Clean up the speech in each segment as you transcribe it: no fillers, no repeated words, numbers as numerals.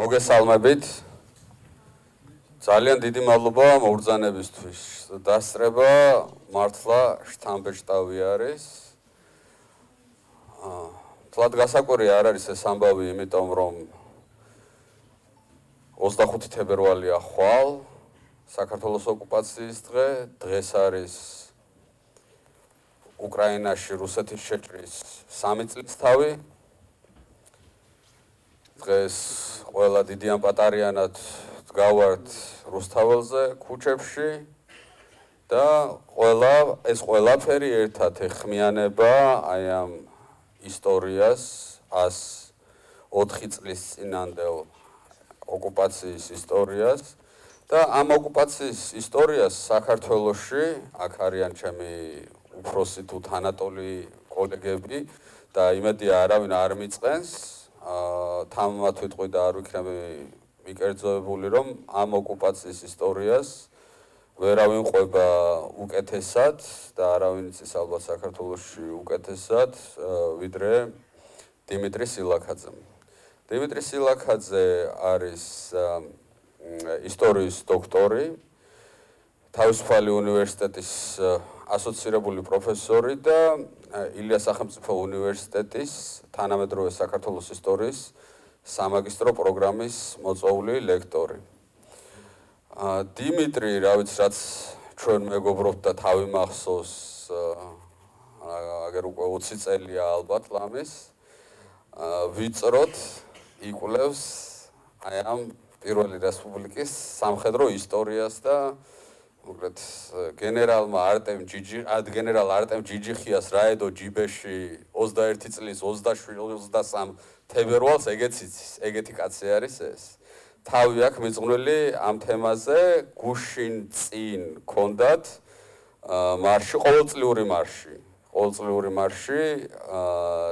მოგესალმებით. ძალიან დიდი მადლობა მოგზანებისთვის. დასწრება მართლა შთამბეჭდავი არის. თლად გასაკვირი არ არის ეს ამბავი, იმიტომ რომ 25 თებერვალია ხვალ, საქართველოს ოკუპაციის დღე, დღეს არის უკრაინაში რუსეთის შეჭრის 3 წლისთავი. დღეს ყველა დიდიან პატარიანად დგავართ რუსთაველზე, ქუჩებში და ეს ყველაფერი ერთად ეხმიანება აი ამ ისტორიას 104 წლის წინანდელ ოკუპაციის ისტორიას და ამ ოკუპაციის ისტორიას საქართველოში აქ არიან ჩემი უფროსი თუ თანატოლი კოლეგები და იმედია არავინ არ მიწყენს თამამად ვიტყვი და არ ვიქნები მიკერძოებული რომ ამ ოკუპაციის ისტორიას ვერავინ ყვება უკეთესად და არავინ იცის ალბათ საქართველოში უკეთესად ვიდრე დიმიტრი სილაქაძე. დიმიტრი სილაქაძე არის ისტორიის დოქტორი, თავისუფალი უნივერსიტეტის ასოცირებული პროფესორი და ილიას სახელმწიფო უნივერსიტეტის თანამედროვე საქართველოს ისტორიის სამაგისტრო პროგრამის მოწვეული ლექტორი. დიმიტრი, რა ვიცი, რაც ჩვენ მეგობრობთ და თავი მახსოვს, აგერ უკვე 20 წელია ალბათ ლამის, ვიწროთ იკვლევს აი ამ პირველი რესპუბლიკის სამხედრო ისტორიას და მოკლედ გენერალ არტემ ჯიჯიხიას რაედო ჯიბეში 21 წლის 23 თებერვალს ეგეც იცის, ეგეთი კაცი არის ეს. თავი აქვს მიწყვნილი ამ თემაზე, გუშინ წინ ქონდათ მარში, ყოველწლიური მარში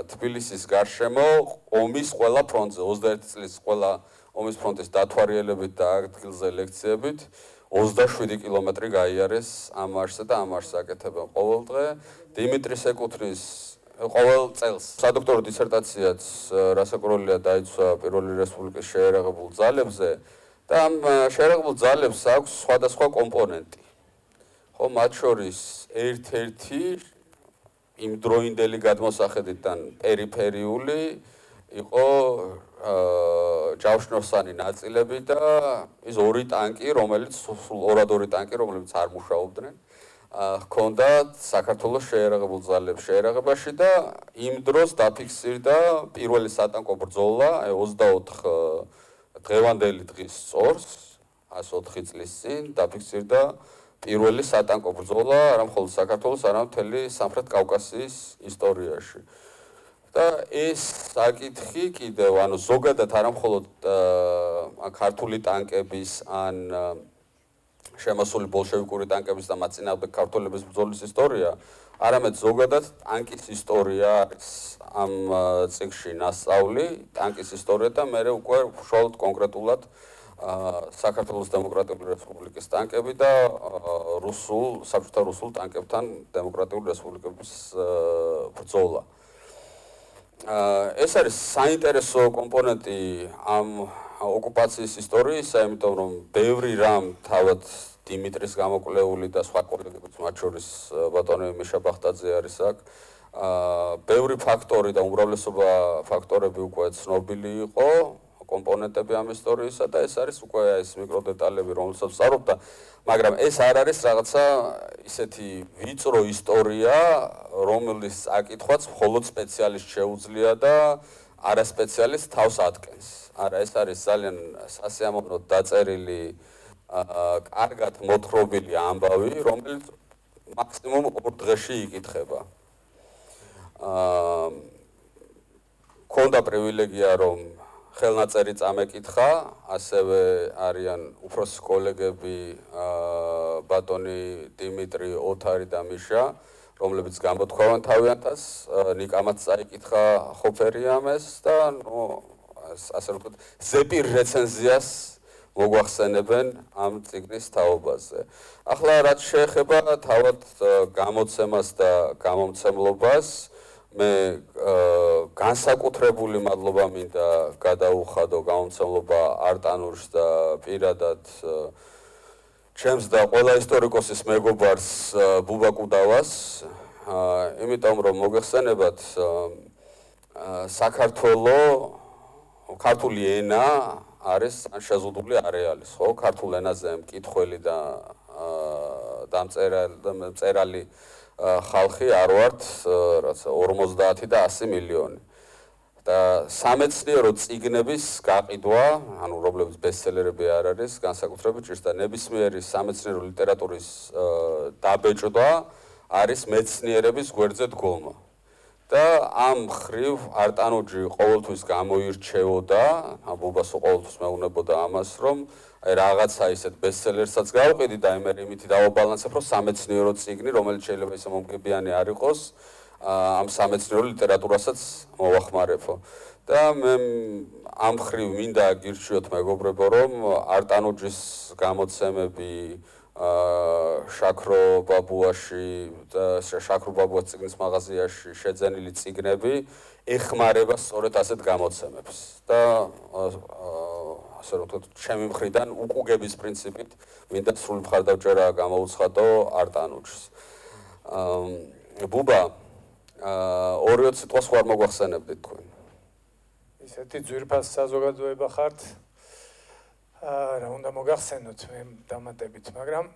თბილისის გარშემო ომის ყველა ფრონტზე, 21 წლის ყველა ომის ფრონტის დათვალიერებით და ადგილზე ლექციებით 27 კილომეტრი გაიარეს ამ მარშზე და ამ მარშს აკეთებენ ყოველ დღე. დიმიტრის ეკუთვნის ყოველ წელს სადოქტორო დისერტაციაც რასაკვირველია დაიცვა პირველი რესპუბლიკის შეერაღებულ ძალებზე და ამ შეერაღებულ ძალებს აქვს სხვადასხვა კომპონენტი. ხო, მათ შორის ერთ-ერთი იმ დროინდელი გადმოსახედიდან პერიფერიული იყო ჯავშნოსანი ნაწილები და ის ორი ტანკი, რომელიც რომლებიც არ მუშაობდნენ, ჰქონდათ საქართველოს შეერაღებულ ძალებს შეერაღებაში და იმ დროს დაფიქსირდა პირველი სატანკო ბრძოლა 24 დღევანდელი დღის წორს 104 წლის წინ დაფიქსირდა პირველი სატანკო ბრძოლა არა მხოლოდ საქართველოს, არამედ მთელი სამხრეთ კავკასიის ისტორიაში. და ეს საკითხი კიდევ, ანუ ზოგადად არა მხოლოდ ქართული ტანკების ან შემოსული ბოლშევიკური ტანკების და მათ წინააღმდეგ ქართველების ბრძოლის ისტორია, არამედ ზოგადად ტანკის ისტორია არის ამ წიგნში ნასწავლი, ტანკის ისტორია და მე უკვე უშუალოდ კონკრეტულად საქართველოს დემოკრატიული რესპუბლიკის ტანკები და საბჭოთა რუსულ ტანკებთან დემოკრატიული რესპუბლიკის ბრძოლა. ეს არის საინტერესო კომპონენტი ამ ოკუპაციის ისტორიისა, იმიტომ რომ ბევრი რამ თავად დიმიტრის გამოკვლეული და სხვა კოლეგებიც, მათ შორის ბატონი მიშა ბახტაძე არის აქ. ბევრი ფაქტორი და უმრავლესობა ფაქტორები უკვე ცნობილი იყო, კომპონენტები ამ ისტორიისა და ეს არის უკვე ეს მიკროდეტალები, რომელსაც ვსწავლობ და მაგრამ ეს არ არის რაღაცა ისეთი ვიწრო ისტორია, რომლის წაკითხვაც მხოლოდ სპეციალისტს შეუძლია და არასპეციალისტს თავს ატკენს. არა, ეს არის ძალიან სასიამოვნოდ დაწერილი, კარგად მოთხრობილი ამბავი, რომელიც მაქსიმუმ 2 დღეში იკითხება. მქონდა პრივილეგია, რომ ხელნაწერი წამეკითხა, ასევე არიან უფროსი კოლეგები ბატონი დიმიტრი, ოთარი და მიშა, რომლებიც გამოთქვავენ თავიანთას, ნიკამაც წაიკითხა ხოფერიამეს და ასე ვთქვათ, ზეპირ რეცენზიას მოგვახსენებენ ამ წიგნის თაობაზე. ახლა რაც შეეხება თავად გამოცემას და გამომცემლობას, მე განსაკუთრებული მადლობა მინდა გადაუხადო გამომცემლობა არტანურს და პირადად ჩემს და ყველა ისტორიკოსის მეგობარს ბუბა კუდავას, იმიტომ რომ მოგეხსენებათ საქართველოს ქართული ენა არის შეზღუდული არეალის, ხო? ქართულ ენაზე მკითხველი და დამწერალი ხალხი არ ვართ, რაც 50 და 100 მილიონი. და სამეცნიერო წიგნების გაყიდვა, ანუ რომლებიც ბესტსელერები არ არის, განსაკუთრებით ჭირს და ნებისმიერი სამეცნიერო ლიტერატურის დაბეჭდვა არის მეცნიერების გვერდზე დგომა. და ამ ხრივ არტანუჯი ყოველთვის გამოირჩეოდა, ბუბასო ყოველთვის მეუბნებოდა ამას, რომ აი რაღაცა ისეთ ბესტსელერსაც გავყიდი და იმითი დავაბალანსებ, რომ სამეცნიერო წიგნი, რომელიც შეიძლება ისე მომგებიანი არ იყოს, ამ სამეცნიერო ლიტერატურასაც მოვახმარებო. და მე ამ ხრივ მინდა გირჩიოთ მეგობრებო, რომ არტანუჯის გამოცემები შაქრო ბაბუაში და შაქრო ბაბუას წიგნის მაღაზიაში შეძენილი წიგნები ეხმარება სწორედ ასეთ გამოცემებს. და ასე რომ ვთქვათ, ჩემი მხრიდან უკუგების პრინციპით მინდა სრული მხარდაჭერა გამოუცხადო არტანუჯს. ბუბა, ორი სიტყვას ხوار მოგვახსენებდით თქვენ. ისეთი ძვირფას საზოგადოება ხართ. რა უნდა მოგახსენოთ მე დამატებით, მაგრამ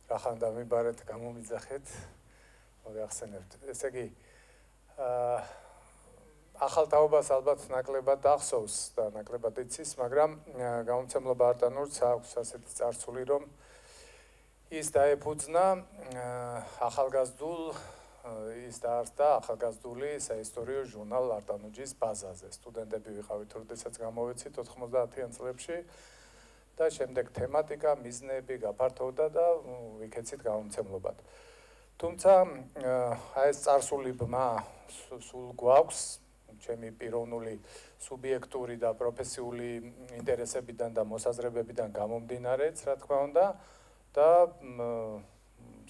რახან დამიბარეთ, გამომიძახეთ, მოგახსენებთ. ესე იგი, ახალ თაობას ალბათ ნაკლებად ახსოვს და ნაკლებად იცის, მაგრამ გამომცემლობა არტანურს აქვს ასეთი წარსული, რომ ის დაეფუძნა ახალგაზრდულ ის დაარსდა ახალგაზრდული საისტორიო ჟურნალ არტანუჯის ბაზაზე. სტუდენტები ვიყავით, როდესაც გამოვეცით 90-იან წლებში და შემდეგ თემატიკა, მიზნები გაფართოვდა და ვიქეცით გამომცემლობად. თუმცა აი ეს წარსული ბმა სულ გვაქვს, ჩემი პიროვნული სუბიექტური და პროფესიული ინტერესებიდან და მოსაზრებებიდან გამომდინარეც, რა თქმა უნდა, და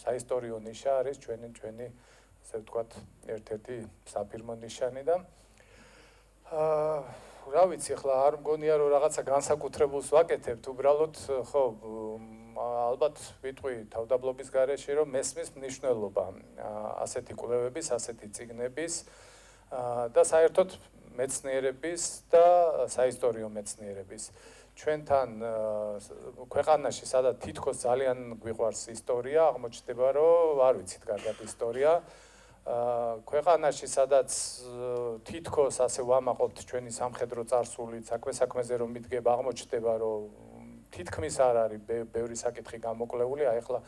საისტორიო ნიშა არის ჩვენი ასე ვთქვათ, ერთ-ერთი საფირმო ნიშანი და რა ვიცი, ახლა არ მგონია რომ რაღაცა განსაკუთრებულს ვაკეთებთ, უბრალოდ ხო, ალბათ ვიტყვი თავდაბლობის გარეშე, რომ მესმის მნიშვნელობა ასეთი კვლევების, ასეთი წიგნების და საერთოდ მეცნიერების და საისტორიო მეცნიერების. ჩვენთან ქვეყანაში, სადაც თითქოს ძალიან გვიყვარს ისტორია, აღმოჩნდება, რომ არ ვიცით კარგად ისტორია. ქვეყანაში, სადაც თითქოს ასე ვამაყობთ ჩვენი სამხედრო წარსული, საქმეზე რომ მიდგება, აღმოჩნდება, რომ თითქმის არ არის ბევრი საკითხი გამოკვლეული, აი ახლა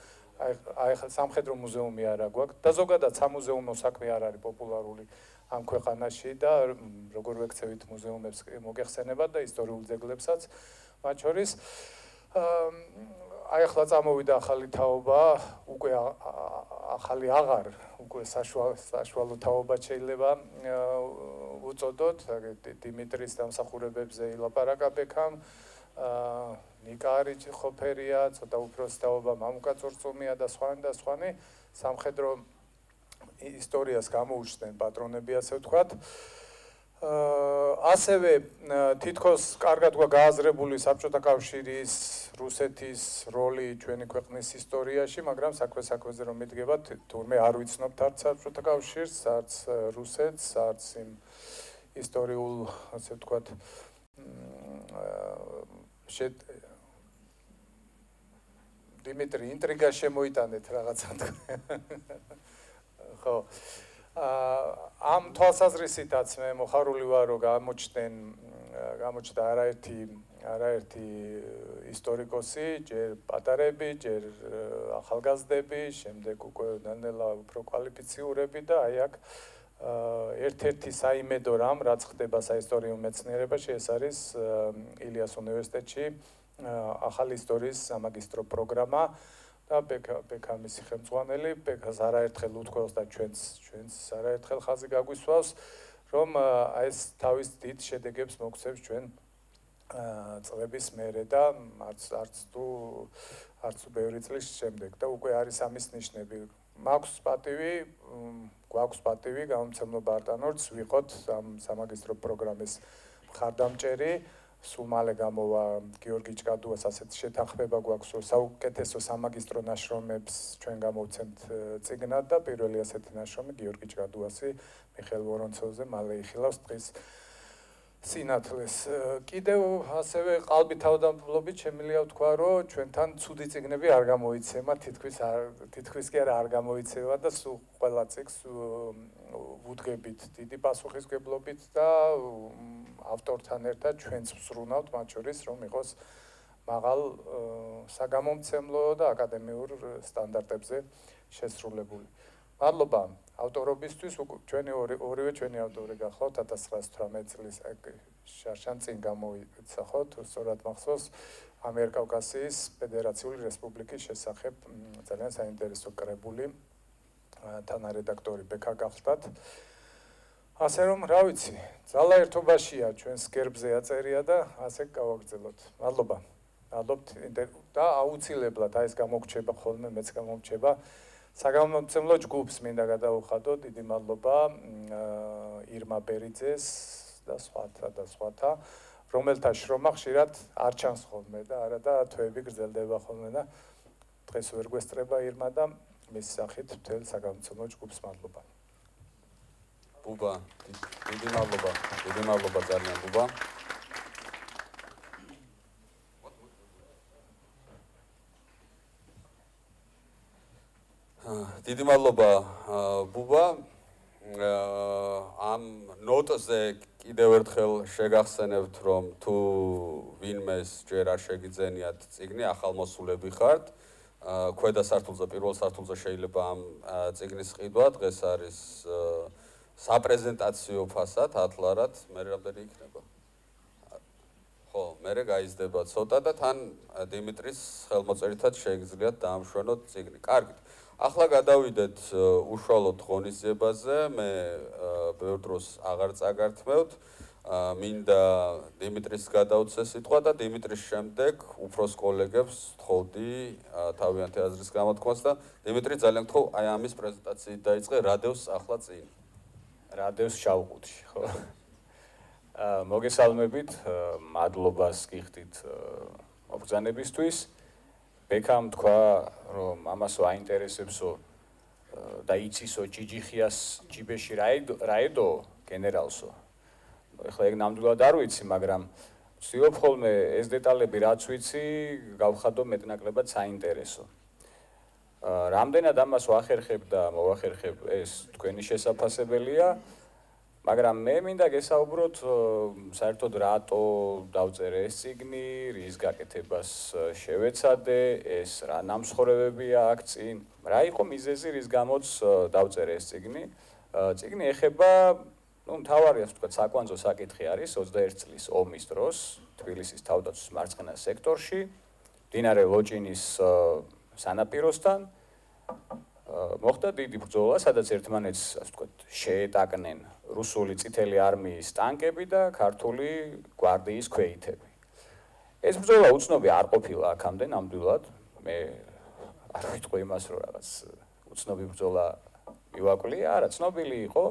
სამხედრო მუზეუმი არა გვაქვს და ზოგადად სამუზეუმო საქმე არ არის პოპულარული ამ ქვეყანაში და როგორ ვექცევით მუზეუმებს მოგეხსენებათ და ისტორიულ ძეგლებსაც მათ შორის აი ახლა წამოვიდა ახალი თაობა, უკვე ახალი აღარ, უკვე საშუალო თაობა შეიძლება უწოდოთ, დიმიტრის დამსახურებებზე ილაპარაკა ბექამ, ნიკა არიჩხოფერია, ცოტა უფროსი თაობა მამუკა წურწუმია და სხვანი სამხედრო ისტორიას გამოუჩნდნენ პატრონები, ასე ვთქვათ. ასევე თითქოს კარგად გააზრებული საბჭოთა კავშირის, რუსეთის როლი ჩვენი ქვეყნის ისტორიაში, მაგრამ საქმეზე რომ მიდგება, თურმე არ ვიცნობთ არც საბჭოთა კავშირს, არც რუსეთს, არც იმ ისტორიულ, ასე ვთქვათ, დიმიტრი ინტრიგა შემოიტანეთ რაღაცა ხო ამ თვალსაზრისითაც მე მოხარული ვარ, რომ გამოჩნდა არაერთი ისტორიკოსი, ჯერ პატარები, ჯერ ახალგაზრდები, შემდეგ უკვე ნელ-ნელა უფრო კვალიფიციურები და აი აქ ერთ-ერთი საიმედო რამ, რაც ხდება საისტორიო მეცნიერებაში, ეს არის ილიას უნივერსიტეტში ახალი ისტორიის სამაგისტრო პროგრამა და ბექა მისი ხელმძღვანელი, ბექას არაერთხელ უთქვავს და ჩვენს არაერთხელ ხაზი გაგვისვავს, რომ ეს თავის დიდ შედეგებს მოგცემს ჩვენ წლების მერე და არც თუ ბევრი წლის შემდეგ და უკვე არის ამის ნიშნები. გვაქვს პატივი გამომცემლობა არტანორც ვიყოთ ამ სამაგისტრო პროგრამის მხარდამჭერი. სულ მალე გამოვა გიორგი ჭკადუას ასეთ შეთანხმება გვაქვს, რომ საუკეთესო სამაგისტრო ნაშრომებს ჩვენ გამოვცემთ წიგნად და პირველი ასეთი ნაშრომი გიორგი ჭკადუასი მიხეილ ვორონცოვზე მალე იხილავს დღის სინათლეს. კიდევ ასევე ყალბი თავდამსხმელობით შემიძლია ვთქვა, რომ ჩვენთან ცუდი წიგნები არ გამოიცემა, თითქმის კი არ გამოიცემა და სულ ყველა წიგნს ვუდგებით დიდი პასუხისმგებლობით და ავტორთან ერთად ჩვენც ვსრუნავთ, მათ შორის რომ იყოს მაღალ საგამომცემლო და აკადემიურ სტანდარტებზე შესრულებული. მადლობა ავტორობისთვის, ორივე ჩვენი ავტორი გახლავთ 1918 წლის შარშან წინ გამოიცახოთ, სწორად მახსოვს ამიერკავკასიის ფედერაციული რესპუბლიკის შესახებ ძალიან საინტერესო კრებული თანარედაქტორი ბექა გახლდათ. ასე რომ, რა ვიცი, ძალა ერთობაშია ჩვენს გერბზე აწერია და ასე გავაგრძელოთ. მადლობა. მადლობთ და აუცილებლად ეს გამოგრჩება ხოლმე, მეც გამომრჩება. საგამომცემლო ჯგუფს მინდა გადავუხადო, დიდი მადლობა ირმა ბერიძეს და სხვათა, რომელთა შრომა ხშირად არ ჩანს ხოლმე და არა და თვეები გრძელდება ხოლმე და დღეს ვერ გვესწრება ირმა და მის სახით მთელ საგამომცემლო ჯგუფს მადლობა. ბუბა, დიდი მადლობა ძალიან ბუბა. დიდი მადლობა ბუბა. ამ ნოტზე კიდევ ერთხელ შეგახსენებთ, რომ თუ ვინმეს ჯერ არ შეგიძენიათ წიგნი, ახალმოსულები ხართ. ქვედა სართულზე, პირველ სართულზე შეიძლება ამ წიგნის ყიდვა, დღეს არის საპრეზენტაციო ფასად, ათლარად, მე რამდენი იქნება? ხო, მე გაიზრდება ცოტა და თან დიმიტრის ხელმოწერითაც შეგვიძლიათ დაამშვენოთ წიგნი. კარგით. ახლა გადავიდეთ უშუალოდ ღონისძიებაზე, მე ბევრ დროს აღარ წაგართმევთ, მინდა დიმიტრის გადავცე სიტყვა და დიმიტრის შემდეგ უფროს კოლეგებს თხოვდი თავიანთი აზრის გამოთქმას და დიმიტრი ძალიან გთხოვ, აი ამის პრეზენტაციით დაიწყე, რადევს ახლა წინ. რადევს შავყუთში, ხო? მოგესალმებით, მადლობას გიხდით მოგზანებისთვის. ბექამ თქვა, რომ ამასო აინტერესებსო და იცისო ჯიჯიხიას ჯიბეში რაედო გენერალსო. ეხლა ეგ ნამდვილად არ ვიცი, მაგრამ ვცდილობ ხოლმე ეს დეტალები რაც ვიცი, გავხადო მეტნაკლებად საინტერესო. რამდენად ამას ვახერხებ და მოვახერხებ, ეს თქვენი შესაძლებელია, მაგრამ მე მინდა გესაუბროთ საერთოდ რატო დავწერე ეს წიგნი, რის გაკეთებას შევეცადე, ეს რა ნამსხორევებია აქ წინ, რა იყო მიზეზი, რის გამოც დავწერე ეს წიგნი. წიგნი ეხება, მთავარი ასე ვთქვათ, საკვანძო საკითხი არის 21 წლის ომის დროს თბილისის თავდაცვის მარცხენა სექტორში, მდინარე ლოჭინის სანაპიროსთან მოხდა დიდი ბრძოლა, სადაც ერთმანეთს ასე ვთქვათ, შეეტაკნენ რუსული წითელი არმიის ტანკები და ქართული გვარდიის ქვეითები. ეს ბრძოლა უცნობი არ ყოფილა აქამდე ნამდვილად. მე არ ვიტყვი იმას, რომ რაღაც უცნობი ბრძოლა მივაკლია, არა, ცნობილი იყო.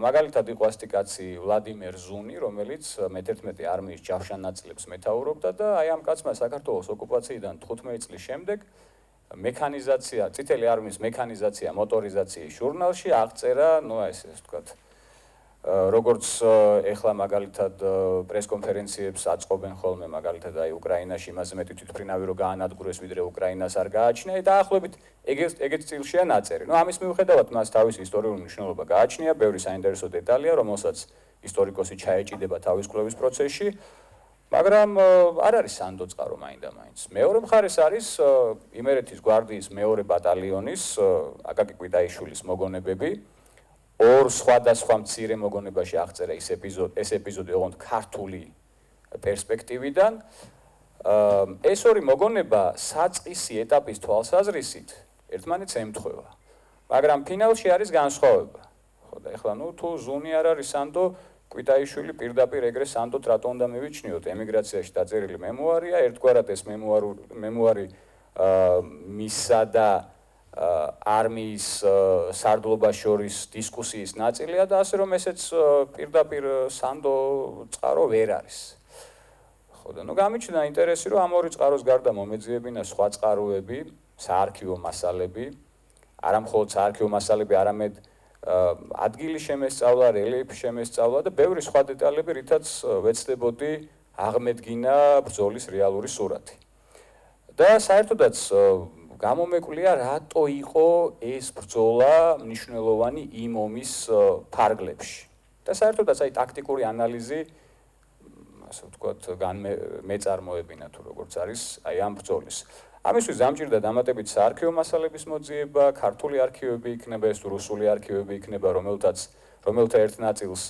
მაგალითად იყო ასტიკაცი ვლადიმერ ზუნი, რომელიც მე-11 არმიის ჯავშან ნაწილებს მეთაურობდა და აი ამ კაცმა საქართველოს ოკუპაციიდან 15 წლის შემდეგ მექანიზაცია, წითელი არმიის მექანიზაცია, მოტორიზაციის ჟურნალში აღწერა, ესე ვთქვათ, როგორც ეხლა მაგალითად პრესკონფერენციებს აწყობენ ხოლმე, მაგალითად აი უკრაინაში იმაზე მეტი თვითმფრინავი რო გაანადგურეს, ვიდრე უკრაინას არ გააჩნია, დაახლოებით ეგეთ სტილშია ნაწერი. ამის მიუხედავად მას თავისი ისტორიული მნიშვნელობა გააჩნია, ბევრი საინტერესო დეტალია, რომელსაც ისტორიკოსი ჩაეჭიდება თავის კვლევის პროცესში. მაგრამ არ არის სანდო წყარო მაინდა-მაინც. მეორე მხარეს არის იმერეთის გვარდიის მეორე ბატალიონის აკაკი კვიტაიშვილის მოგონებები. ორ სხვადასხვა მცირე მოგონებაში აღწერა ეს ეპიზოდი ოღონდ ქართული პერსპექტივიდან. ეს ორი მოგონება საწყისი ეტაპის თვალსაზრისით ერთმანეთს ემთხვევა. მაგრამ ფინალში არის განსხვავება. ხო და ეხლა თუ ზუნი არ არის სანდო კვიტაიშვილი პირდაპირ ეგრე სანდოთ რატო უნდა მივიჩნიოთ, ემიგრაციაში დაწერილი მემუარია, ერთგვარად ეს მემუარი მისსა და არმიის სარდლობას შორის დისკუსიის ნაწილია და ასე რომ ესეც პირდაპირ სანდო წყარო ვერ არის. ხო და გამიჩნდა ინტერესი რომ ამ ორი წყაროს გარდა მომეძიებინა სხვა წყაროები, საარქივო მასალები, არა მხოლოდ საარქივო მასალები, არამედ ადგილი შემესწავლა, რელიეფი შემესწავლა და ბევრი სხვა დეტალები, რითაც ვეცდებოდი აღმედგინა ბრძოლის რეალური სურათი. და საერთოდაც გამომეკვლია რატო იყო ეს ბრძოლა მნიშვნელოვანი იმ ომის ფარგლებში. და საერთოდაც აი ტაქტიკური ანალიზი ასე ვთქვათ მეწარმოებინა თუ როგორც არის აი ამ ბრძოლის. ამისთვის დამჭირდა დამატებით საარქივო მასალების მოძიება, ქართული არქივები იქნება, ეს თუ რუსული არქივები იქნება, რომელთა ერთ ნაწილს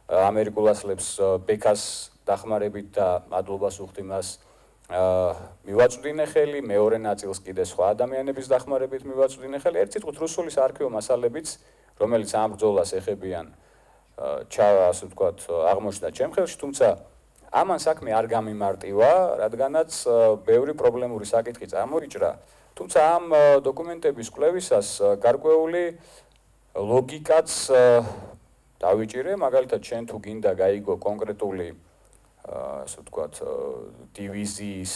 ამერიკულ ასლებს ბექას დახმარებით და მადლობას უხდი მას მივაწვდინე ხელი, მეორე ნაწილს კიდე სხვა ადამიანების დახმარებით მივაწვდინე ხელი. ერთ სიტყვით რუსული საარქივო მასალებიც, რომელიც ამ ბრძოლას ეხებიან, ასე ვთქვათ, აღმოჩნდა ჩემ ხელში, თუმცა ამან საქმე არ გამიმარტივა, რადგანაც ბევრი პრობლემური საკითხი წარმოიჭრა. თუმცა ამ დოკუმენტების კვლევისას გარკვეული ლოგიკაც დავიჭირე, მაგალითად, შენ თუ გინდა გაიგო კონკრეტული ასე ვთქვათ, დივიზიის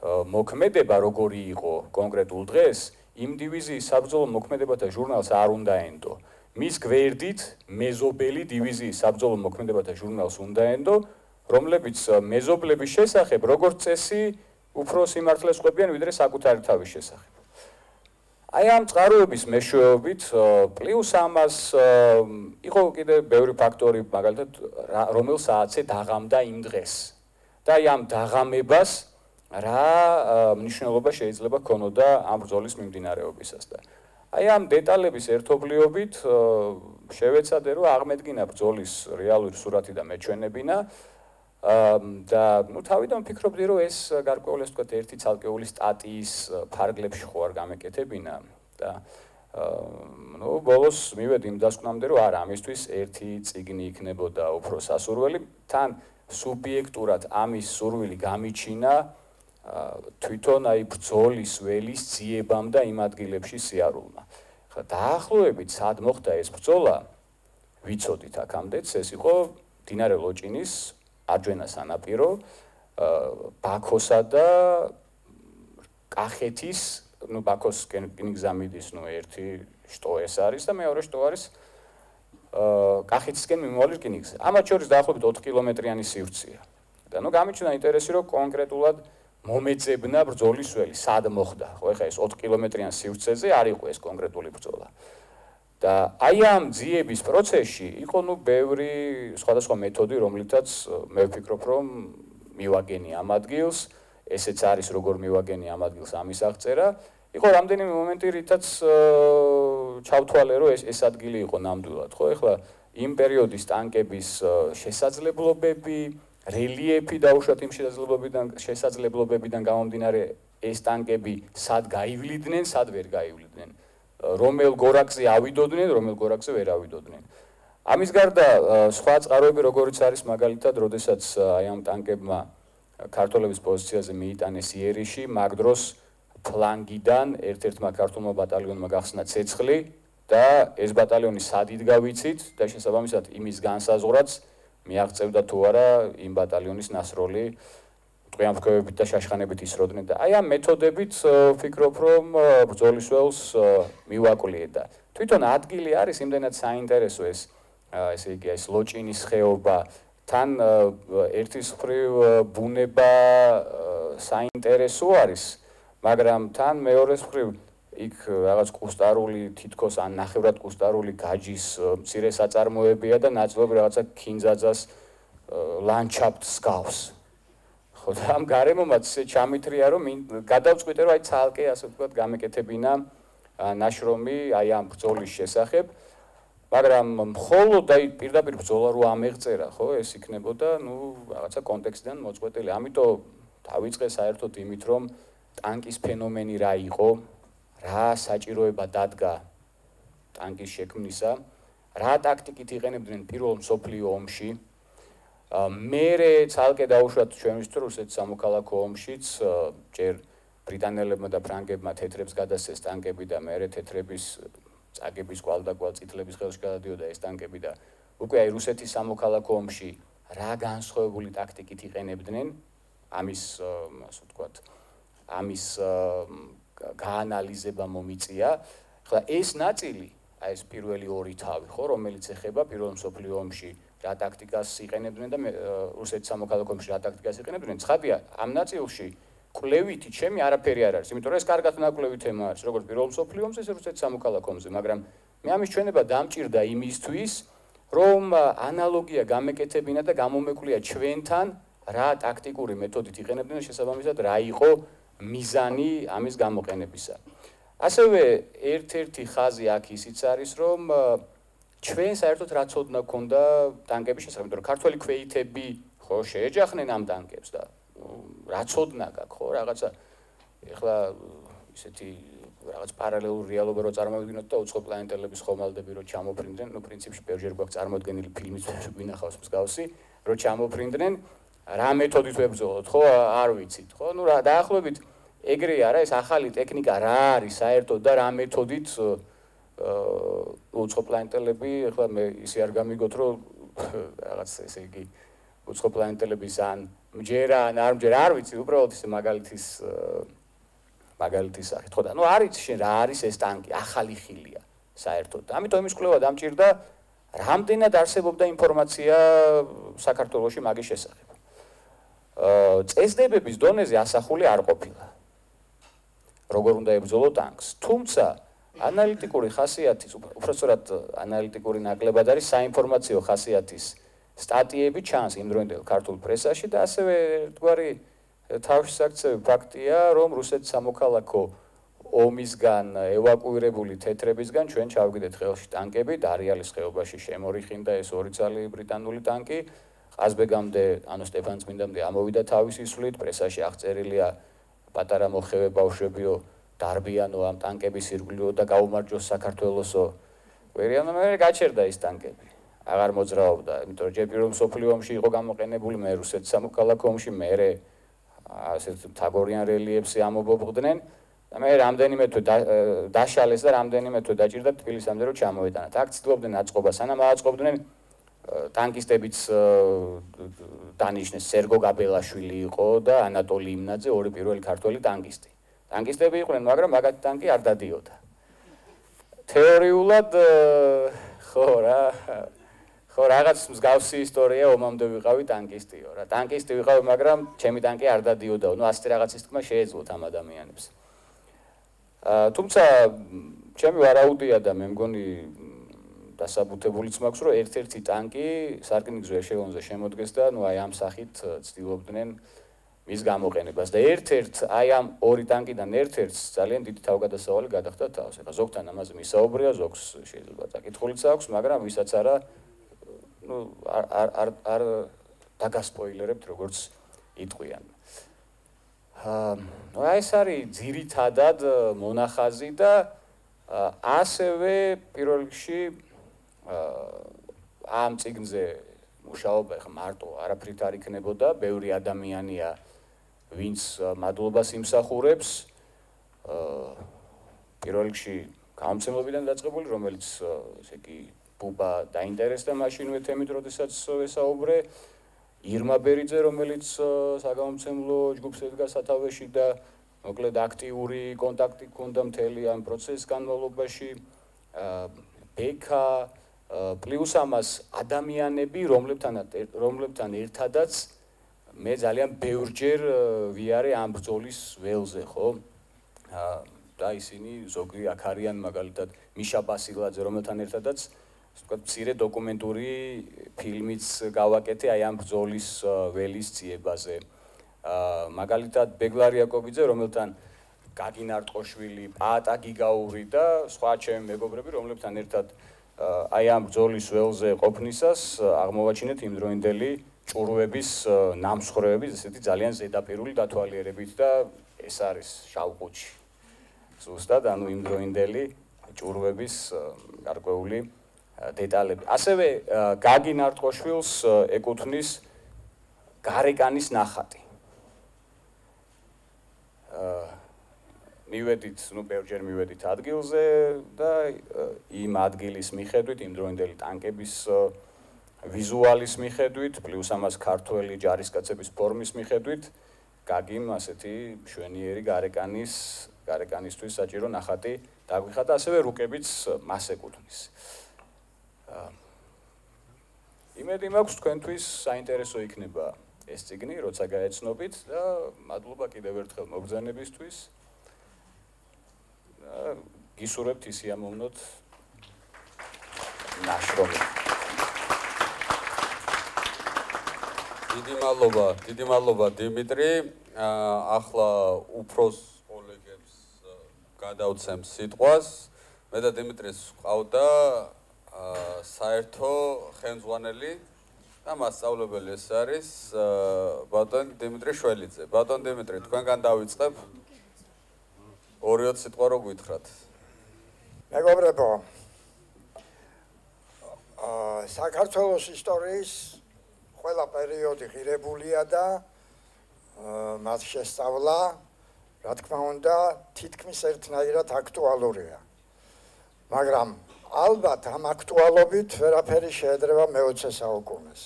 მოქმედება როგორი იყო კონკრეტულ დღეს, იმ დივიზიის საბრძოლო მოქმედებათა ჟურნალს არ უნდა ენდო. მის გვერდით მეზობელი დივიზიის საბრძოლო მოქმედებათა ჟურნალს უნდა ენდო, რომლებიც მეზობლების შესახებ როგორც წესი უფრო სიმართლეს ყვებიან ვიდრე საკუთარი თავის შესახებ. აი ამ წყაროების მეშვეობით პლუს ამას იყო კიდე ბევრი ფაქტორი, მაგალითად რომელ საათზე დაღამდა იმ დღეს. და აი ამ დაღამებას რა მნიშვნელობა შეიძლება ქონოდა ამ ბრძოლის მიმდინარეობისას და აი ამ დეტალების ერთობლიობით შევეცადე რომ აღმედგინა ბრძოლის რეალური სურათი და მეჩვენებინა და ნუ თავიდან ვფიქრობდი რომ ეს გარკვეული ასე ვთქვათ ერთი ცალკეული სტატიის ფარგლებში ხო არ გამეკეთებინა და ნუ ბოლოს მივედი იმ დასკვნამდე რომ არა ამისთვის ერთი წიგნი იქნებოდა უფრო სასურველი თან სუბიექტურად ამის სურვილი გამიჩინა თვითონ აი ბრძოლის ველის ძიებამ და იმ ადგილებში სიარულმა. ხა დაახლოებით სად მოხდა ეს ბრძოლა ვიცოდით აქამდეც ეს იყო მდინარე ლოჭინის არჯვენა სანაპირო ბაქოსა და კახეთის ნუ ბაქოსკენ გზამიდის ნუ ერთი შტო ეს არის და მეორე შტო არის კახეთისკენ მიმავალი რკინიგზა. ამათ შორის დაახლოებით 4 კილომეტრიანი სივრცეა. და ნუ გამიჩნდა ინტერესი რომ კონკრეტულად მომეძებნა ბრძოლის ველი სად მოხდა. ხო ეხლა ეს 4 კილომეტრიან სივრცეზე არ იყო ეს კონკრეტული ბრძოლა. და აი ამ ძიების პროცესში იყო ნუ ბევრი სხვადასხვა მეთოდი, რომლითაც მე ვფიქრობ, რომ მივაგენი ამ ადგილს, ესეც არის როგორ მივაგენი ამ ადგილს ამის აღწერა. იყო რამდენიმე მომენტი, რითაც ჩავთვალე, რომ ეს ადგილი იყო ნამდვილად, ხო? ეხლა იმ პერიოდის ტანკების შესაძლებლობები, რელიეფი დაუშვათ იმ შესაძლებლობებიდან გამომდინარე, ეს ტანკები სად გაივლიდნენ, სად ვერ გაივლიდნენ. რომელ გორაკზე ავიდოდნენ, რომელ გორაკზე ვერ ავიდოდნენ. ამის გარდა სხვა წყაროები როგორიც არის მაგალითად, როდესაც აი ამ ტანკებმა ქართველების პოზიციაზე მიიტანეს იერიში, მაგ დროს ფლანგიდან ერთ-ერთმა ქართულმა ბატალიონმა გახსნა ცეცხლი და ეს ბატალიონი სად იდგა ვიცით და შესაბამისად იმის განსაზღვრაც მიაღწევდა თუ არა იმ ბატალიონის ნასროლი ტყვიანფრქვევებით და შაშხანებით ისროდნენ და აი ამ მეთოდებით ვფიქრობ რომ ბრძოლის ველს მივაკვლიე და თვითონ ადგილი არის იმდენად საინტერესო ესე იგი ეს ლოჭინის ხეობა თან ერთის მხრივ ბუნება საინტერესო არის მაგრამ თან მეორეს მხრივ იქ რაღაც კუსტარული თითქოს ან ნახევრად კუსტარული გაჯის მცირე საწარმოებია და ნაწილობრივ რაღაცა ქინძაძას ლანდშაფტს გავს. ხო და ამ გარემომაც ჩამithრია რომ გადავწყვიტე რომ აი ცალკე ასე ვთქვათ გამეკეთებინა ნაშრომი აი ამ ბრძოლის შესახებ მაგრამ მხოლოდ აი პირდაპირ ბრძოლა რო ამეღწერა ხო ეს იქნებოდა ნუ რაღაცა კონტექსტიდან მოწყვეტილი. ამიტომ დავიწყე საერთოდ იმით რომ ტანკის ფენომენი რა იყო, რა საჭიროება დადგა ტანკის შექმნისა, რა ტაქტიკით იყენებდნენ პირველ მსოფლიო ომში. მერე ცალკე დაუშვათ ჩვენთვის რუსეთის სამოქალაქო ომშიც ჯერ ბრიტანელებმა და ფრანგებმა თეთრებს გადასცეს ტანკები და მერე თეთრების წაგების კვალდაკვალ წითლების ხელში გადადიოდა ეს ტანკები და უკვე აი რუსეთის სამოქალაქო ომში რა განსხვავებული ტაქტიკით იყენებდნენ ამის ასე ვთქვათ ამის გაანალიზება მომიწია. ახლა ეს ნაწილი აი ეს პირველი ორი თავი ხო რომელიც ეხება პირველ მსოფლიო ომში რა ტაქტიკას იყენებდნენ და რუსეთის სამოქალაქო ომში რა ტაქტიკას იყენებდნენ. ცხადია ამ ნაწილში კვლევითი ჩემი არაფერი არ არის, იმიტომ რომ ეს კარგად ნაკვლევი თემა არის, როგორც პირველ მსოფლიო ომზე, ესე რუსეთის სამოქალაქო ომზე, მაგრამ მე ამის ჩვენება დამჭირდა იმისთვის, რომ ანალოგია გამეკეთებინა და გამომეკვლია ჩვენთან რა ტაქტიკური მეთოდით იყენებდნენ და შესაბამისად რა იყო მიზანი ამის გამოყენებისა. ასევე ერთ-ერთი ხაზი აქ ისიც არის, რომ ჩვენ საერთოდ რა ცოდნა გქონდა ტანკების შესახებ, იმიტომ რომ ქართველი ქვეითები ხო შეეჯახნენ ამ ტანკებს და რა ცოდნა გაქვს ხო რაღაცა ეხლა ისეთი რაღაც პარალელური რეალობა რო წარმოვიდგინოთ და უცხო პლანეტელების ხომალდები რო ჩამოფრინდნენ, ნუ პრინციპში ბევრჯერ გვაქვს წარმოდგენილი ფილმის გვინახავს მსგავსი, რო ჩამოფრინდნენ, რა მეთოდით ვებრძოლოთ, ხო, არ ვიცით, ხო? ნუ რა დაახლოებით ეგრე არა, ეს ახალი ტექნიკა რა არის საერთოდ და რა მეთოდით უცხო პლანეტელები, ეხლა მე ისე არ გამიგოთ, რომ რაღაც ესე იგი უცხო პლანეტელების ან მჯერა ან არ მჯერა, არ ვიცი, უბრალოდ ისე მაგალითის სახით, ხო და ნუ არის შენ რა არის ეს ტანკი, ახალი ხილია საერთოდ. ამიტომ იმის კვლევა დამჭირდა, რამდენად არსებობდა ინფორმაცია საქართველოში მაგის შესახებ. წესდებების დონეზე ასახული არ ყოფილა. როგორ უნდა ებრძოლო ტანკს, თუმცა ანალიტიკური ხასიათის, უბრალოდ ანალიტიკური ნაკლებად არის საინფორმაციო ხასიათის სტატიები ჩანს იმ დროინდელ ქართულ პრესაში და ასევე ერთგვარი თავშესაქცევი ფაქტია, რომ რუსეთის სამოქალაქო ომისგან ევაკუირებული თეთრებისგან ჩვენ ჩავგიდეთ ხელში ტანკები, დარიალის ხეობაში შემორიხინდა ეს ორი ძალი ბრიტანული ტანკი, ყაზბეგამდე, ანუ სტეფანწმინდამდე ამოვიდა თავისი სვლით, პრესაში აღწერილია პატარა მოხევე ბავშვებიო დარბიანო ამ ტანკების ირგვლივ და გაუმარჯოს საქართველოსო. კვირიანო მე გაჩერდა ის ტანკები. აღარ მოძრაობდა, იმიტომ რომ ჯერ პირველ მსოფლიო ომში იყო გამოყენებული, მე რუსეთის სამოქალაქო ომში მერე ასეთ თაგორიან რელიეფს ამობობდნენ და მე რამდენიმე თვე დაშალეს და რამდენიმე თვე დაჭირდა თბილისამდე რომ ჩამოვეტანათ. აქ ცდილობდნენ აწყობა, სანამ აწყობდნენ ტანკისტებიც დანიშნეს სერგო გაბელაშვილი იყო და ანატოლი იმნაძე, ორი პირველი ქართველი ტანკისტი. ტანკისტები იყვნენ, მაგრამ მაგათი ტანკი არ დადიოდა. თეორიულად ხო რა ხო რაღაც მსგავსი ისტორია ომამდე ვიყავი ტანკისტიო რა. ტანკისტი ვიყავი, მაგრამ ჩემი ტანკი არ დადიოდაო. ნუ ასეთი რაღაცის თქმა შეეძლოთ ამ ადამიანებს. თუმცა ჩემი ვარაუდია და მე მგონი დასაბუთებულიც მაქვს, რომ ერთ-ერთი ტანკი სარკინიგზო ეშელონზე შემოდგეს და ნუ აი ამ სახით ცდილობდნენ მის გამოყენებას და ერთ-ერთ აი ამ ორი ტანკიდან ერთ-ერთს ძალიან დიდი თავგადასავალი გადახდა თავს. ეხლა ზოგთან ამაზე მისაუბრია, ზოგს შეიძლება დაკითხულიც აქვს, მაგრამ ვისაც არა ნუ არ დაგასპოილერებთ როგორც იტყვიან. აი ეს არის ძირითადად მონახაზი და ასევე პირველ რიგში ამ წიგნზე მუშაობა ხა მარტო არაფრით არ იქნებოდა, ბევრი ადამიანია ვინც მადლობას იმსახურებს პირველ რიგში გამომცემლობიდან დაწყებული, რომელიც ესე იგი ბუბა დაინტერესდა მაშინვე თემით, როდესაც ვესაუბრე, ირმა ბერიძე, რომელიც საგამომცემლო ჯგუფს ედგა სათავეში და მოკლედ აქტიური კონტაქტი ჰქონდა მთელი ამ პროცესის განმავლობაში, ბექა პლუს ამას ადამიანები, რომლებთან ერთადაც მე ძალიან ბევრჯერ ვიარე ამ ბრძოლის ველზე, ხო? და ისინი ზოგი აქ არიან მაგალითად მიშა ბასილაძე, რომელთან ერთადაც ვთქვათ, მცირე დოკუმენტური ფილმიც გავაკეთე აი ამ ბრძოლის ველის ძიებაზე. მაგალითად ბეგლარ იაკობიძე, რომელთან გაგინ არტყოშვილი, პაატა გიგაური და სხვა ჩემი მეგობრები, რომლებთან ერთად აი ამ ბრძოლის ველზე ყოფნისას აღმოვაჩინეთ იმდროინდელი ჭურვების ნამსხვრევების ესეთი ძალიან ზედაპირული დათვალიერებით და ეს არის შავყუჩი. ზუსტად, ანუ იმდროინდელი ჭურვების გარკვეული დეტალები. ასევე გაგინ არტყოშვილს ეკუთვნის გარეკანის ნახატი. მივედით, ბევრჯერ მივედით ადგილზე და იმ ადგილის მიხედვით, იმ დროინდელი ტანკების ვიზუალის მიხედვით, პლუს ამას ქართველი ჯარისკაცების ფორმის მიხედვით, გაგიმ ასეთი მშვენიერი გარეკანისთვის საჭირო ნახატი დაგვიხატა, ასევე რუკებიც მას ეკუთვნის. იმედი მაქვს თქვენთვის საინტერესო იქნება ეს წიგნი, როცა გაეცნობით და მადლობა კიდევ ერთხელ მოგზაურობისთვის. გისურვებთ ის იამოვნოთ ნაშრომი. დიდი მადლობა დიმიტრი. ახლა უფროს კოლეგებს გადავცემ სიტყვას. მე და დიმიტრის ყავდა საერთო ხელმძღვანელი და მასწავლებელი ეს არის ბატონ დიმიტრი შველიძე. ბატონ დიმიტრი, თქვენგან დავიწყებ. 2-20 სიტყვა რო გითხრათ. მეგობრებო, საქართველოს ისტორიის ყველა პერიოდი ღირებულია და მათ შესწავლა, რა თქმა უნდა, თითქმის ერთნაირად აქტუალურია. მაგრამ ალბათ ამ აქტუალობით ვერაფერი შეედრება მე-20 საუკუნეს.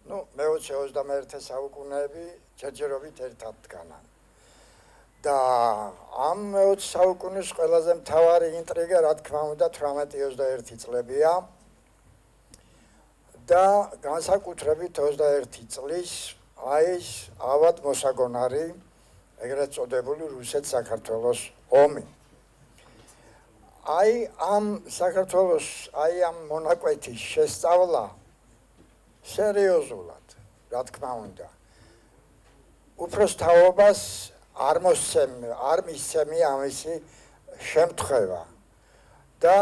მე-20-21 საუკუნეები ჯერჯერობით ერთად დგანან. და ამ მე-20 საუკუნის ყველაზე მთავარი ინტრიგა, რა თქმა უნდა, 18-21 წლებია და განსაკუთრებით 21 წლის ეს ავად მოსაგონარი, ეგრეთ წოდებული რუსეთ-საქართველოს ომი. ამ საქართველოს, ამ მონაკვეთის შესწავლა სერიოზულად, რა თქმა უნდა, უფროს თაობას არ მისცემია ამისი შემთხვევა და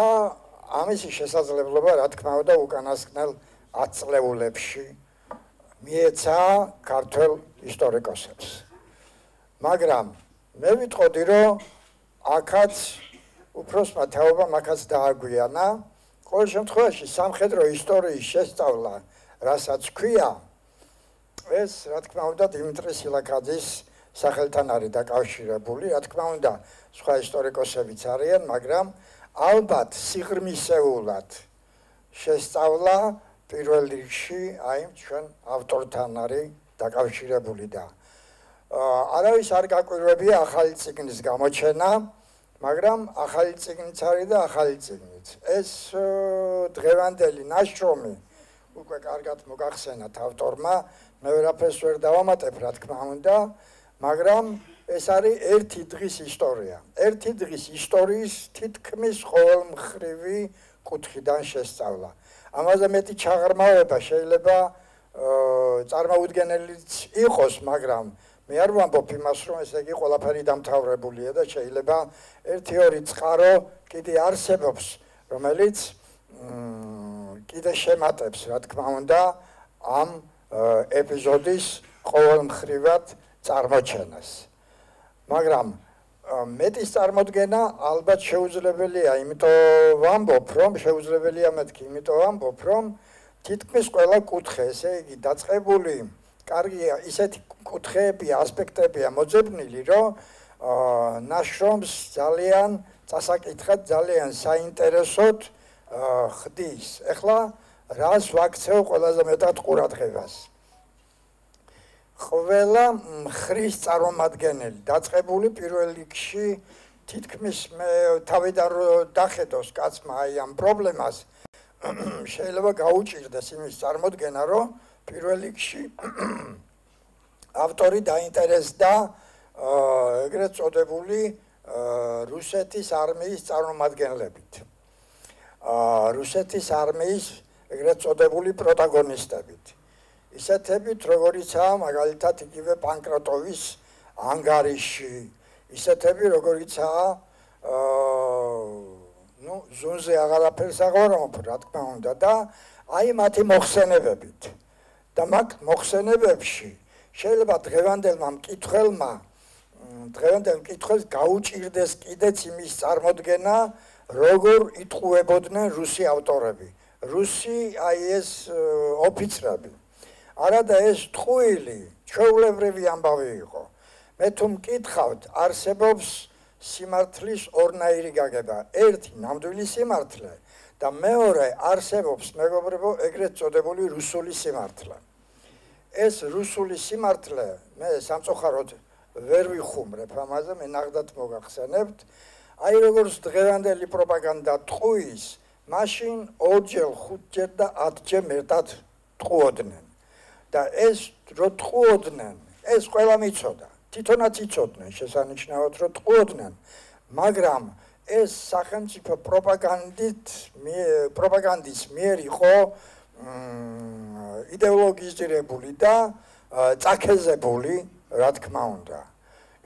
ამისი შესაძლებლობა, რა თქმა უნდა, უკანასკნელ 10 წლეულებში მიეცა ქართველ ისტორიკოსებს. მაგრამ მე ვიტყოდი, რომ აქაც უფროსმა თაობამ აქაც დააგვიანა, ყოველ შემთხვევაში სამხედრო ისტორიის შესწავლა, რასაც ქვია, ეს, რა თქმა უნდა, დიმიტრი სილაქაძის სახელთან არის დაკავშირებული, რა თქმა უნდა, სხვა ისტორიკოსებიც არიან, მაგრამ ალბათ სიღრმისეულად შესწავლა პირველ რიგში ჩვენ ავტორთან არის დაკავშირებული და არავის არ გაკვირვებია ახალი წიგნის გამოჩენა, მაგრამ ახალი წიგნიც არის და ახალი წიგნიც. ეს დღევანდელი ნაშრომი უკვე კარგად მოგახსენათ ავტორმა, მე ვერაფერს ვერ დავამატებ, რა თქმა უნდა, მაგრამ ეს არის ერთი დღის ისტორია. ერთი დღის ისტორიის თითქმის ყოველმხრივი კუთხიდან შესწავლა. ამაზე მეტი ჩაღრმავება შეიძლება წარმოუდგენელიც იყოს, მაგრამ მე არ ვამბობ იმას, რომ ესე იგი ყველაფერი დამთავრებულია და შეიძლება 1-2 წყარო კიდე არსებობს, რომელიც კიდე შემატებს, რა თქმა უნდა, ამ ეპიზოდის ყოველმხრივად წარმოჩენას. მაგრამ მეტის წარმოდგენა ალბათ შეუძლებელია, იმიტომ ვამბობ, რომ შეუძლებელია მეთქი, იმიტომ ვამბობ, რომ თითქმის ყველა კუთხე, ესე იგი დაწყებული, კარგია, ისეთი კუთხეებია, ასპექტებია მოძებნილი, რომ ნაშრომს ძალიან წასაკითხად, ძალიან საინტერესოდ ხდის. ეხლა რას ვაქცევ ყველაზე მეტად ყურადღებას? ყველა მხრის წარმომადგენელი დაწყებული პირველ რიგში თითქმის მე თავიდან დახედოს კაცმა ამ პრობლემას შეიძლება გაუჭირდეს იმის წარმოდგენა, რომ პირველ რიგში ავტორი დაინტერესდა ეგრეთ წოდებული რუსეთის არმიის წარმომადგენლებით. რუსეთის არმიის ეგრეთ წოდებული პროტაგონისტებით. ისეთებით, როგორიცაა მაგალითად იგივე პანკროტოვის ანგარიში, ისეთები, როგორიცაა ზუნზე აღარაფერს აღვარამობ, რა თქმა უნდა, და აი მათი მოხსენებებით. და მაგ მოხსენებებში შეიძლება დღევანდელმა მკითხველს გაუჭირდეს კიდეც იმის წარმოდგენა, როგორ იტყუებოდნენ რუსი ავტორები, რუსი აი ეს ოფიცრები. არადა ეს ტყუილი, ჩვეულებრივი ამბავი იყო. მე თუ მკითხავთ, არსებობს სიმართლის ორნაირი გაგება. ერთი ნამდვილი სიმართლე და მეორე არსებობს მეგობრებო ეგრეთ წოდებული რუსული სიმართლე. ეს რუსული სიმართლე მე სამწუხაროდ ვერ ვიხუმრებ ამაზე, მე ნახდათ მოგახსენებთ. აი როგორც დღევანდელი პროპაგანდა ტყუის, მაშინ 2-ჯერ, 5-ჯერ და 10-ჯერ მეტად ტყუოდნენ. და ეს რო ტყუოდნენ, ეს ყველა მიცოდა. თვითონაც იცოდნენ შესანიშნავად რომ ტყუოდნენ, მაგრამ ეს სახელმწიფო პროპაგანდის მიერ იყო იდეოლოგიზირებული და წაქეზებული, რა თქმა უნდა.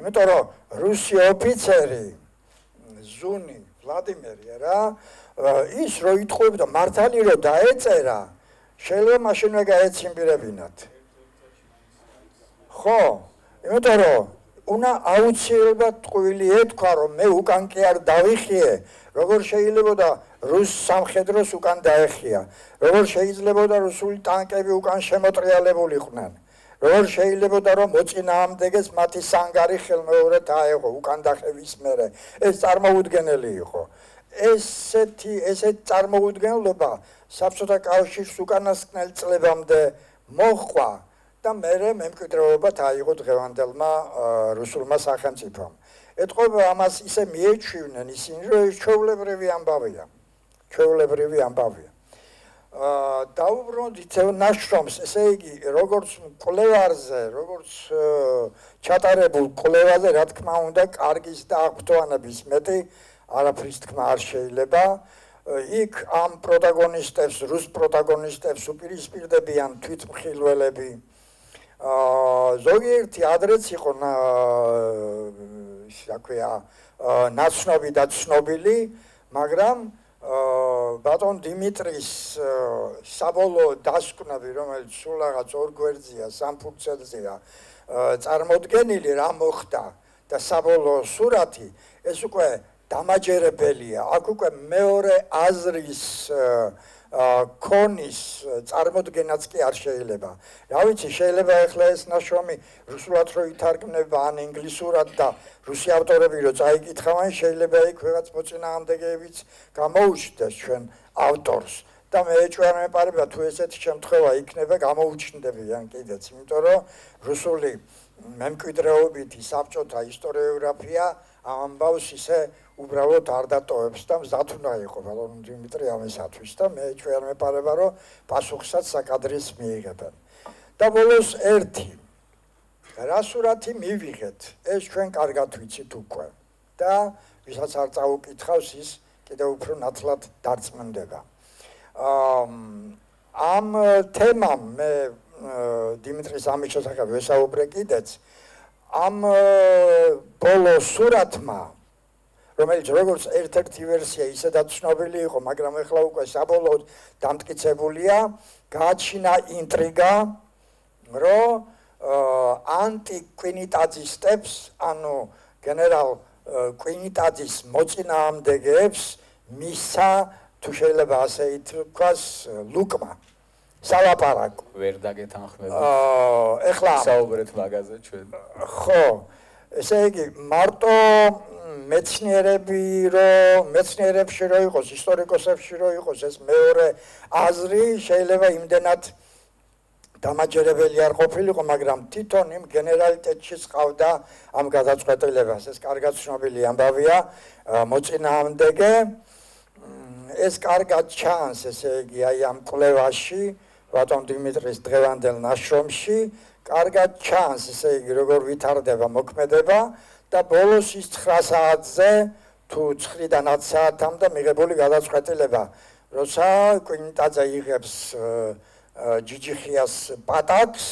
იმიტომ რომ რუსი ოფიცერი ზუნი ვლადიმერი რა ის რო იტყუებდა მართალი რო დაეწერა შეიძლება მაშინვე გაეციმბირებინათ. ხო, იმიტომ რომ უნდა აუცილებლად ტყუილი ეთქვა რომ მე უკან კი არ დავიხიე, როგორ შეიძლებოდა რუს სამხედროს უკან დაეხია, როგორ შეიძლებოდა რუსული ტანკები უკან შემოტრიალებულიყვნენ, როგორ შეიძლებოდა რომ მოწინააღმდეგეს მათი სანგარი ხელმეორედ აეღო უკან დახევის მერე, ეს წარმოუდგენელი იყო. ესეთ წარმოუდგენლობა საბჭოთა კავშირს უკანასკნელ წლებამდე მოჰყვა და მერე მემკვიდრეობად აიღო დღევანდელმა რუსულმა სახელმწიფომ. ეთყობა ამას ისე მიეჩვივნენ ისინი, რომ ჩვეულებრივი ამბავია. ჩვეულებრივი ამბავია. დაუბრუნდით ნაშრომს, ესე იგი, როგორც კვლევარზე, როგორც ჩატარებულ კვლევაზე, რა თქმა უნდა, კარგის და აღფრთოვანების მეტი არაფრის თქმა არ შეიძლება. იქ ამ პროტაგონისტებს, რუს პროტაგონისტებს უპირისპირდებიან თვითმხილველები. ზოგიერთი ადრეც იყო ნაცნობი და ცნობილი, მაგრამ ბატონ დიმიტრის საბოლოო დასკვნები, რომელიც სულ რაღაც ორ გვერდზეა, სამ ფურცელზეა წარმოდგენილი, რა მოხდა და საბოლოო სურათი, ეს უკვე დამაჯერებელია. აქ უკვე მეორე აზრის ქონის წარმოდგენაც კი არ შეიძლება. რა ვიცი, შეიძლება ახლა ეს ნაშრომი რუსულად რო ითარგმნება ან ინგლისურად და რუსი ავტორები რო წაიკითხავენ, შეიძლება იქ რაღაც მოწინააღმდეგეებიც გამოუჩნდეს ჩვენ ავტორს. და მე ეჭვმეპარება თუ ესეთი შემთხვევა იქნება, გამოუჩნდებიან კიდეც, იმიტომ რომ რუსული მემკვიდრეობითი საბჭოთა ისტორიოგრაფია ამბავს ისე უბრალოდ არ დატოვებს და მზად უნდა იყო ბატონ დიმიტრი ამისათვის და მე ეჭვმეპარება რომ პასუხსაც საკადრის მიიღებენ. და ბოლოს ერთი რა სურათი მივიღეთ, ეს ჩვენ კარგად ვიცით უკვე და ვისაც არ წაუკითხავს ის კიდევ უფრო ნათლად დარწმუნდება. ამ თემამ მე დიმიტრის ამის შესახებ ვესაუბრე კიდეც, ამ ბოლო სურათმა, რომელიც როგორც ერთ-ერთი ვერსია ისედაც ცნობილი იყო, მაგრამ ახლა უკვე საბოლოოდ დამტკიცებულია, გააჩინა ინტრიგა, რომ ანტიკვინიტაძისტებს, ანუ გენერალ კვინიტაძის მოწინააღმდეგეებს მისცა, თუ შეიძლება ასე ითქვას, ლუკმა სალაპარაკო. ვერ დაგეთანხმება. ეხლა საუბრეთ მაგაზე ჩვენ. ხო, ესე იგი, მარტო მეცნიერებში რო იყოს, ისტორიკოსებში რო იყოს ეს მეორე აზრი, შეიძლება იმდენად დამაჯერებელი არ ყოფილიყო, მაგრამ თვითონ იმ გენერალიტეტში ყავდა ამ გადაწყვეტილებას. ეს კარგად ცნობილი ამბავია, მოწინააღმდეგე. ეს კარგად ჩანს, ესე იგი, აი ამ კვლევაში, ბატონ დიმიტრის დღევანდელ ნაშრომში, კარგად ჩანს, ესე იგი, როგორ ვითარდება მოქმედება და ბოლოს ის 9 საათზე თუ 9-დან 10 საათამდე მიღებული გადაწყვეტილება, როცა კვინიტაძე იღებს ჯიჯიხიას პატაკს,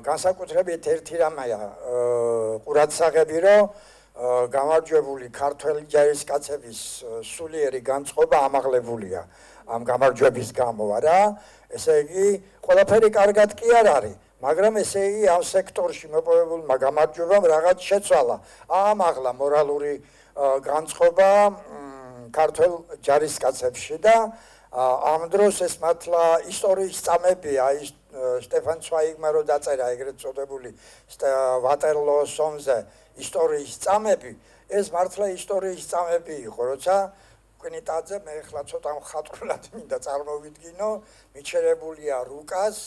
განსაკუთრებით ერთი რამეა ყურადსაღები, რომ გამარჯვებული ქართველი ჯარისკაცების სულიერი განწყობა ამაღლებულია ამ გამარჯვების გამო რა. ესე იგი, ყველაფერი კარგად კი არ არის, მაგრამ ესე იგი ამ სექტორში მოპოვებულმა გამარჯვებამ რაღაც შეცვალა. ამაღლა მორალური განწყობა ქართველ ჯარისკაცებში და ამ დროს ეს მართლა ისტორიის წამებია, ის სტეფან ცვაიგმა რო დაწერა ეგრეთ წოდებული ვატერლოოს ომზე ისტორიის წამები, ეს მართლა ისტორიის წამები იყო, როცა კვინიტაძე მე ახლა ცოტა მხატვრულად მინდა წარმოვიდგინო, მიჩერებულია რუკას,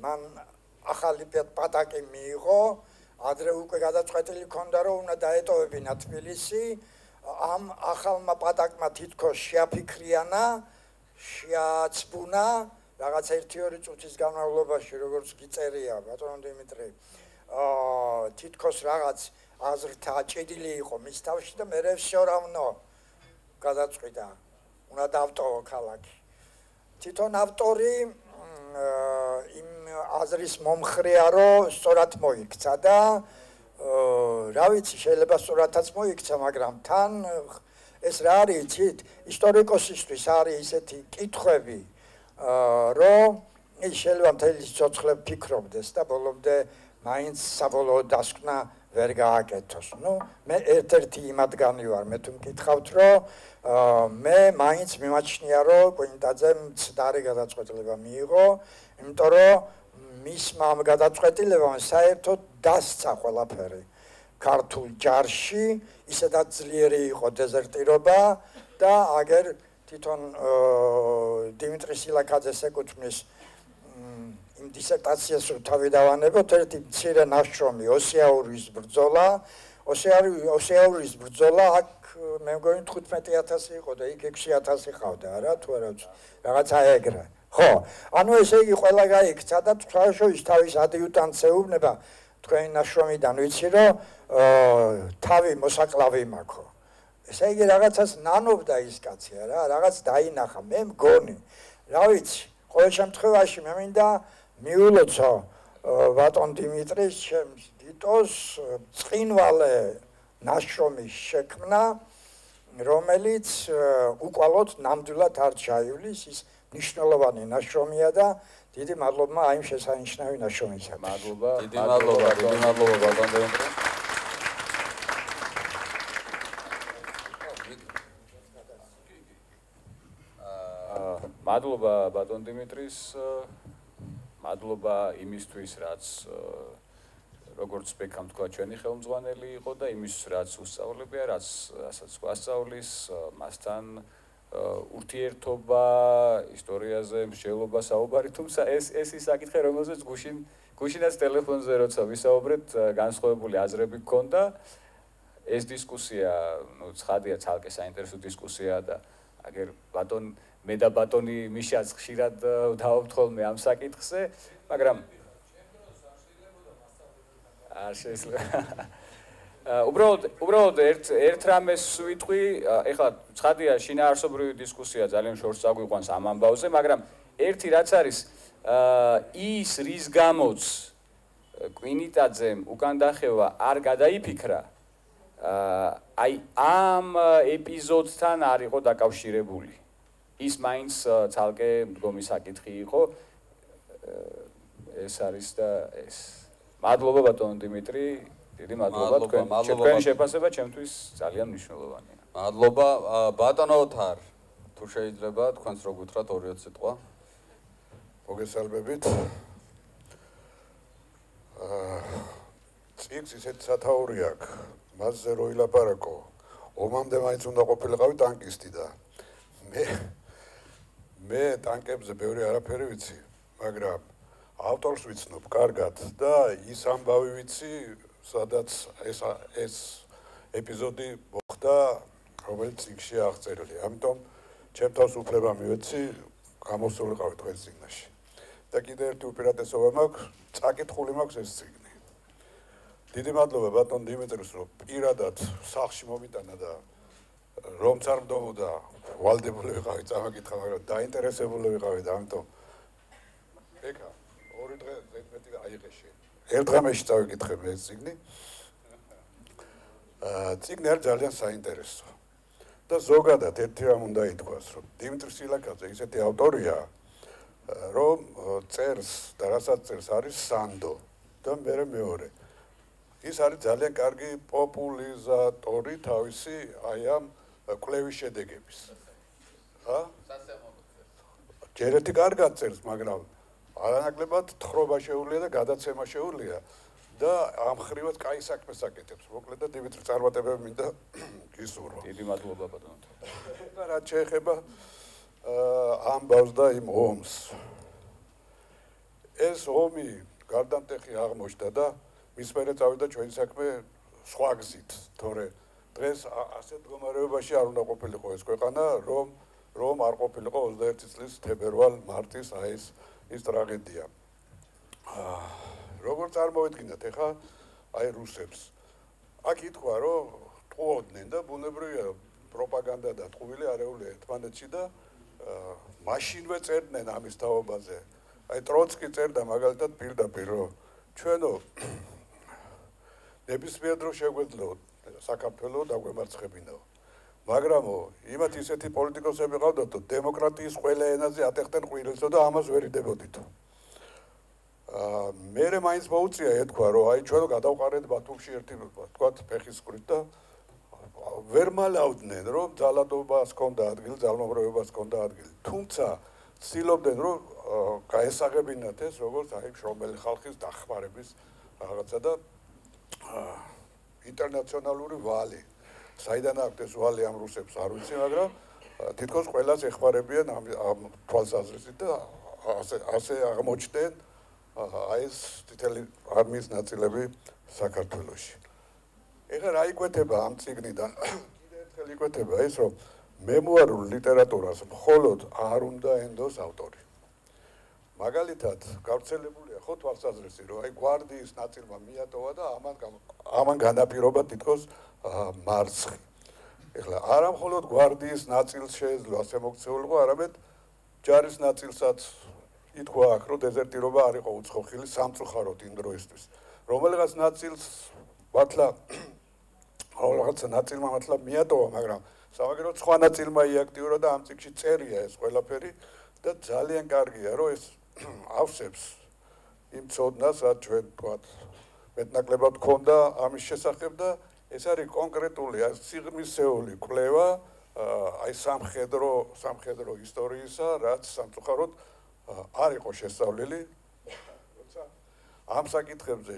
მან ახალი პატაკი მიიღო, ადრე უკვე გადაწყვეტილი ჰქონდა, რომ უნდა დაეტოვებინა თბილისი, ამ ახალმა პატაკმა თითქოს შეაფიქრიანა, შეაცბუნა რაღაც 1-2 წუთის განმავლობაში, როგორც გიწერია ბატონო დიმიტრი, თითქოს რაღაც აზრთა ჭიდილი იყო მის თავში და მერე შერავნო გადაწყვიტა, უნდა დავტოვო ქალაქი. თვითონ ავტორი იმ აზრის მომხრეა, რომ სწორად მოიქცა და რა ვიცი, შეიძლება სწორადაც მოიქცა, მაგრამ თან ეს რა არის, იცით, ისტორიკოსისთვის არის ისეთი კითხვები, რომ ის შეიძლება მთელი სიცოცხლე ფიქრობდეს და ბოლომდე მაინც საბოლოო დასკვნა ვერ გააკეთოს. მე ერთ-ერთი იმადგანი ვარ, მე თუ მკითხავთ, რომ მე მაინც მიმაჩნია, რომ კვინტაძემ მცდარი გადაწყვეტილება მიიღო, იმიტომ რომ მისმა ამ გადაწყვეტილებამ საერთოდ დასცა ყველაფერი ქართულ ჯარში, ისედაც ძლიერი იყო დეზერტირობა და აგერ თვითონ დიმიტრი სილაქაძეს ეკუთვნის იმ დისერტაციას რო თავი დავანებოთ, ერთი მცირე ნაშრომი ოსიაურის ბრძოლა, ოსიაურის ბრძოლა აქ მე მგონი 15000 იყო და იქ 6000 ყავდა არა თუ არა რაღაცა ეგრე. ხო, ანუ ესე იგი ყველა გაიქცა და თქვაშოვის თავის ადიუტანტს ეუბნება თქვენი ნაშრომიდან ვიცი რომ თავი მოსაკლავი მაქვს. ესე იგი რაღაცას ნანობდა ის კაცი რა, რაღაც დაინახა, მე მგონი. რა ვიცი, ყოველ შემთხვევაში მე მინდა მიულოცო ბატონ დიმიტრის ჩემს დიტოს წინვალე ნაშრომის შექმნა, რომელიც უკვალოდ ნამდვილად არ ჩაივლის, ის ნიშნულოვანი ნაშრომია და დიდი მადლობა აი შესანიშნავი ნაშრომისათვის. მადლობა. დიდი მადლობა ბატონ დიმიტრი. მადლობა ბატონ დიმიტრის, მადლობა იმისთვის, რაც როგორც ბექამ თქვა, ჩვენი ხელმძღვანელი იყო და იმისთვის, რაც უსწავლებია, რასაც გვასწავლის, მასთან ურთიერთობა, ისტორიაზე, მსჯელობა, საუბარი, თუმცა ეს ის საკითხი, რომელზეც გუშინაც ტელეფონზე როცა ვისაუბრეთ, განსხვავებული აზრები გქონდა. ეს დისკუსია, ცხადია, ცალკე საინტერესო დისკუსია და აგერ მე და ბატონი მიშაც ხშირად დავობთ ხოლმე ამ საკითხზე, მაგრამ არ შეიძლება. უბრალოდ ერთ რამეს ვიტყვი, ეხლა ცხადია შინაარსობრივი დისკუსია ძალიან შორს წაგვიყვანს ამ ამბავზე, მაგრამ ერთი რაც არის, ის რის გამოც კვინიტაძემ უკან დახევა არ გადაიფიქრა, აი ამ ეპიზოდთან არ იყო დაკავშირებული. ის მაინც ცალკე მდგომი საკითხი იყო, ეს არის და ეს. მადლობა ბატონ დიმიტრი, დიდი მადლობა თქვენი შეფასება ჩემთვის ძალიან მნიშვნელოვანია. მადლობა ბატონო ოთარ, თუ შეიძლება თქვენს რო გითხრათ 2 სიტყვა. მოგესალმებით. წიგნს ისეთ სათაური აქვს, მასზე რო ილაპარაკო, ომამდე მაინც უნდა ყოფილიყავი ტანკისტი და მე ტანკებზე ბევრი არაფერი ვიცი, მაგრამ ავტორს ვიცნობ კარგად და ის ამბავი ვიცი, სადაც ეს ეპიზოდი მოხდა, რომელიც წიგნში აღწერილი. ამიტომ ჩემ თავს უფლება მივეცი გამოსულიყავი თქვენს წიგნში. და კიდევ ერთი უპირატესობა მაქვს, წაკითხული მაქვს ეს წიგნი. დიდი მადლობა ბატონ დიმიტრის, რომ პირადად სახლში მომიტანა და რომც არ მდომოდა ვალდებული ვიყავი წამაკითხა, მაგრამ დაინტერესებული ვიყავი და ამიტომ ეკა 2 დღე მეტი აიღე შენ. ერთ დღეში წავიკითხე მე ეს წიგნი. წიგნი არის ძალიან საინტერესო. და ზოგადად ერთი რამ უნდა ითქვას, რომ დიმიტრი სილაქაძე ისეთი ავტორია, რომ წერს და რასაც წერს არის სანდო და მეორე. ის არის ძალიან კარგი პოპულიზატორი თავისი აი ამ კვლევის შედეგების. ჯერეთი კარგად წერს, მაგრამ არანაკლებად თხრობა შეუძლია და გადაცემა შეუძლია და ამ ხრივაც კაი საქმეს აკეთებს. მოკლედ და დიმიტრი წარმატებები მინდა გისურვო. დიდი მადლობა ბატონო. და რაც შეეხება ამბავს და იმ ომს. ეს ომი გარდამტეხი აღმოჩნდა და მის მერე წავიდა ჩვენი საქმე სხვა გზით, თორე დღეს ასეთ მდგომარეობაში არ უნდა ყოფილიყო ეს ქვეყანა, რომ არ ყოფილიყო 21 წლის თებერვალ-მარტის ის ტრაგედია. როგორ წარმოვიდგინათ ეხა აი რუსებს? აქ ითქვა, რომ ტყუოდნენ და ბუნებრივია პროპაგანდა და ტყუილი არეული ერთმანეთში და მაშინვე წერდნენ ამის თაობაზე. აი ტროცკი წერდა მაგალითად პირდაპირ, რომ ჩვენო ნებისმიერ დროს შეგვეძლო საქართველოს დაგვემარცხებინო. მაგრამ იმათ ისეთი პოლიტიკოსები ყავდათ, რომ დემოკრატიის ყველა ენაზე ატეხდნენ ყვირილსო და ამას ვერ იდებოდითო. მერე მაინც მოუწია ეთქვა, რომ აი ჩვენო გადავყარეთ ბათუმში ერთი თქვათ ფეხის ყრით და ვერ მალავდნენ, რომ ძალადობას ჰქონდა ადგილი, ძალმოყრობებას ჰქონდა ადგილი. თუმცა ცდილობდნენ, რომ გაესაღებინათ ეს როგორც აი შრომელი ხალხის დახმარების რაღაცა და ინტერნაციონალური ვალი. საიდან აქვს ეს ვალი ამ რუსებს არ ვიცი, მაგრამ თითქოს ყველას ეხმარებიან ამ თვალსაზრისით და ასე აღმოჩნდნენ აი ეს თითელი არმიის ნაწილები საქართველოში. ეხლა რა იკვეთება ამ წიგნიდან? კიდე ერთხელ იკვეთება ის, რომ მემუარულ ლიტერატურას მხოლოდ არ უნდა ენდოს ავტორი. მაგალითად, გავრცელებულია ხო თვალსაზრისი, რომ აი გვარდიის ნაწილმა მიატოვა და ამან განაპირობა თითქოს მარცხი. ეხლა არა მხოლოდ გვარდიის ნაწილს შეეძლო ასე მოქცეულიყო, არამედ ჯარის ნაწილსაც ითქვა აქ, რომ დეზერტირობა არ იყო უცხოხილი სამწუხაროდ იმ დროისთვის. რომელიღაც ნაწილს მართლა რაღაცა ნაწილმა მართლა მიატოვა, მაგრამ სამაგეროდ სხვა ნაწილმა იაქტიურა და ამ წიგნში წერია ეს ყველაფერი და ძალიან კარგია, რომ ეს ავსებს იმ ცოდნას, რაც ჩვენ თქვათ მეტნაკლებად გქონდა ამის შესახებ და ეს არის კონკრეტული სიღრმისეული კვლევა აი სამხედრო ისტორიისა, რაც სამწუხაროდ არ იყო შესწავლილი. როცა ამ საკითხებზე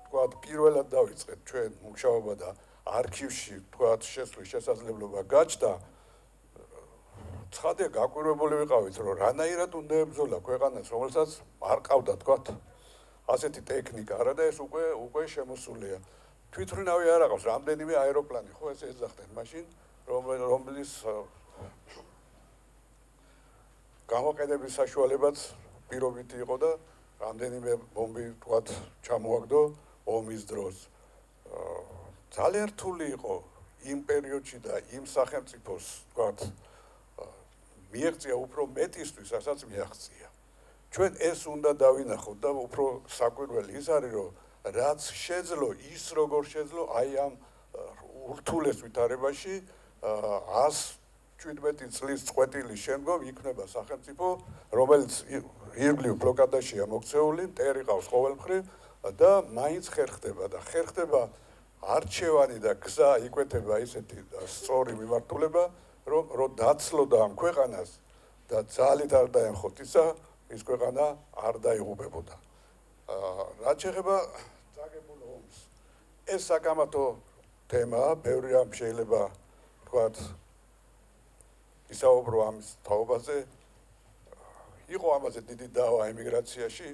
თქვათ პირველად დავიწყეთ ჩვენ მუშაობა და არქივში თქვათ შესვლის შესაძლებლობა გაჩნდა, ცხადია გაკვირვებული ვიყავით, რომ რანაირად უნდა ებრძოლა ქვეყანას, რომელსაც არ ყავდა თქვათ ასეთი ტექნიკა, არა და ეს უკვე შემოსულია. თვითმფრინავი არ აყავს, რამდენიმე აეროპლანი ხო ეს ეძახდნენ მაშინ, რომლის გამოყენების საშუალებაც პირობითი იყო და რამდენიმე ბომბი თქვათ ჩამოაგდო ომის დროს. ძალიან რთული იყო იმ პერიოდში და იმ სახელმწიფოს თქვათ მიეღწია უფრო მეტისთვის, რასაც მიაღწია. ჩვენ ეს უნდა დავინახოთ და უფრო საკვირველი ის არის, რომ რაც შეძლო, ის როგორ შეძლო აი ამ ურთულეს ვითარებაში 117 წლის წყვეტილის შემდგომ იქნება სახელმწიფო, რომელიც ირგვლივ ბლოკადაშია მოქცეული, მტერი ყავს ყოველ მხრივ და მაინც ხერხდება და ხერხდება არჩევანი და გზა იკვეთება ისეთი სწორი მიმართულება, რომ დაცლოდა ამ ქვეყანას და ძალით არ დაემხოთ ისა, ის ქვეყანა არ დაიღუპებოდა. რაც შეეხება წაგებულ ომს, ეს საკამათო თემაა, ბევრი რამ შეიძლება თქვათ ისაუბრო ამის თაობაზე. იყო ამაზე დიდი დავა ემიგრაციაში,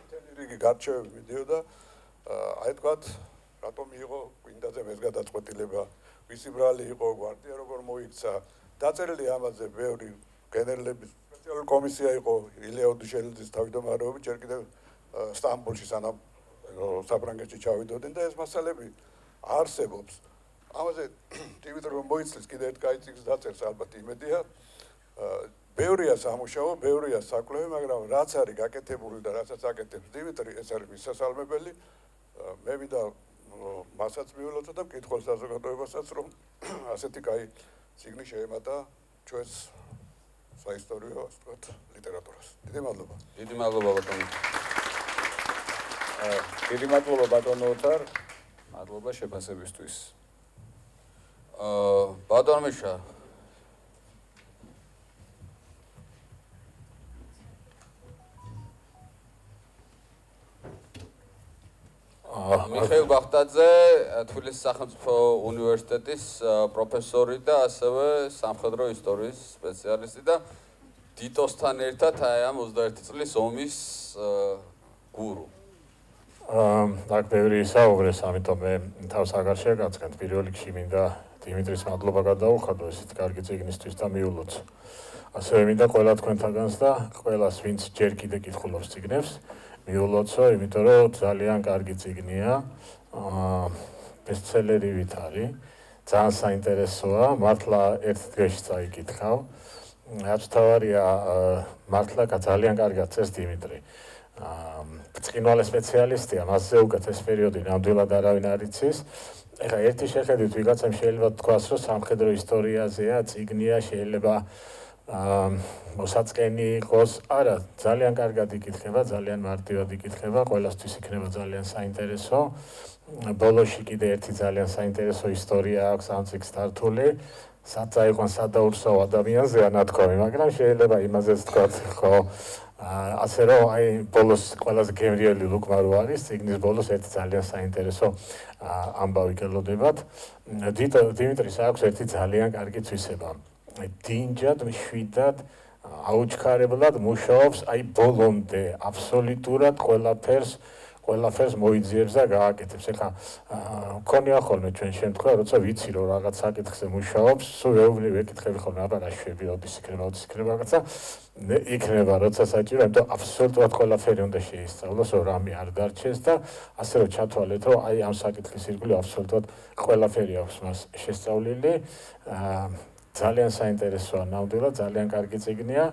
მთელი რიგი გარჩევები მიდიოდა, აი თქვათ რატომ მიიღო გვინდაზე ეს გადაწყვეტილება, ვისი ბრალი იყო, გვარდია როგორ მოიქცა, დაწერილი ამაზე ბევრი გენერლების სპეციალური კომისია იყო ილია ოდიშელიძის თავმჯდომარეობით, ჯერ კიდევ სტამბოლში სანამ საფრანგეთში ჩავიდოდნენ და ეს მასალები არსებობს. ამაზე დიმიტრი რომ მოიცლის კიდე ერთ კაი წიგნს დაწერს, ალბათ იმედია. ბევრია სამუშაო, ბევრია საკვლევი, მაგრამ რაც არის გაკეთებული და რასაც აკეთებს დიმიტრი, ეს არის მისასალმებელი. მე მინდა მასაც მიველოცა და მკითხვალ საზოგადოებასაც, რომ ასეთი კაი წიგნი შეემატა ჩვენს საისტორიო ასეთ ლიტერატურას. დიდი მადლობა. დიდი მადლობა ბატონო. დიდი მადლობა ბატონო ოთარ. მადლობა შეფასებისთვის. ბატონო მიშა. მიხეილ ბახტაძე, თბილისის სახელმწიფო უნივერსიტეტის პროფესორი და ასევე სამხედრო ისტორიის სპეციალისტი და დიტოსთან ერთად აი ამ 21 წლის ომის გურუ. აქ ბევრი ისაუბრეს, ამიტომ მე თავს აღარ შეგაცხენთ. პირველ რიგში მინდა დიმიტრის მადლობა გადაუხადო ესეთ კარგი წიგნისთვის და მიულოც. ასევე მინდა ყველა თქვენთაგანს და ყველას, ვინც ჯერ კიდე კითხულობს წიგნებს, მიულოცო, იმიტომ რომ ძალიან კარგი წიგნია. ბესტსელერივით არის. ძალიან საინტერესოა, მართლა ერთ დღეში წაიკითხავ. აბსოლუტურია მართლა ძალიან კარგად წეს დიმიტრი. ბრწყინვალე სპეციალისტია, მასზე უკეთეს პერიოდი ნამდვილად არავინ არ იცის. ეხლა ერთი შეხედვით ვიღაცამ შეიძლება თქვას, რომ სამხედრო ისტორიაზეა, წიგნია, შეიძლება მოსაწყენი იყოს. არა, ძალიან კარგად იკითხება, ძალიან მარტივად იკითხება, ყველასთვის იქნება ძალიან საინტერესო. ბოლოში კიდე ერთი ძალიან საინტერესო ისტორია აქვს ამ წიგნს დართული. საწაიყვან სადაურსაო ადამიანზეა ნათქვამი, მაგრამ შეიძლება იმაზეც თქვათ, ხო, ასე რომ აი ბოლოს ყველაზე გემრიელი ლუკმარო არის, წიგნის ბოლოს ერთი ძალიან საინტერესო ამბავი გელოდებათ. დიმიტრის აქვს ერთი ძალიან კარგი თვისება. დინჯად, მშვიდად, აუჩქარებლად მუშაობს, აი ბოლომდე აბსოლუტურად ყველაფერს მოიძიებს და გააკეთებს. ეხლა მქონია ხოლმე ჩვენ შემთხვევა, როცა ვიცი რომ რაღაც საკითხზე მუშაობს, სულ ეუბნები ვეკითხები ხოლმე, აბა რა შვები, ოდის იქნება რაღაცა, იქნება როცა საჭირო, ამიტომ აბსოლუტურად ყველაფერი უნდა შეისწავლოს, რომ რამე არ დარჩეს და ასე რომ ჩათვალეთ, რომ აი ამ საკითხის ირგვლივ აბსოლუტურად ყველაფერი აქვს მას შესწავლილი. ძალიან საინტერესოა, ნამდვილად ძალიან კარგი წიგნია.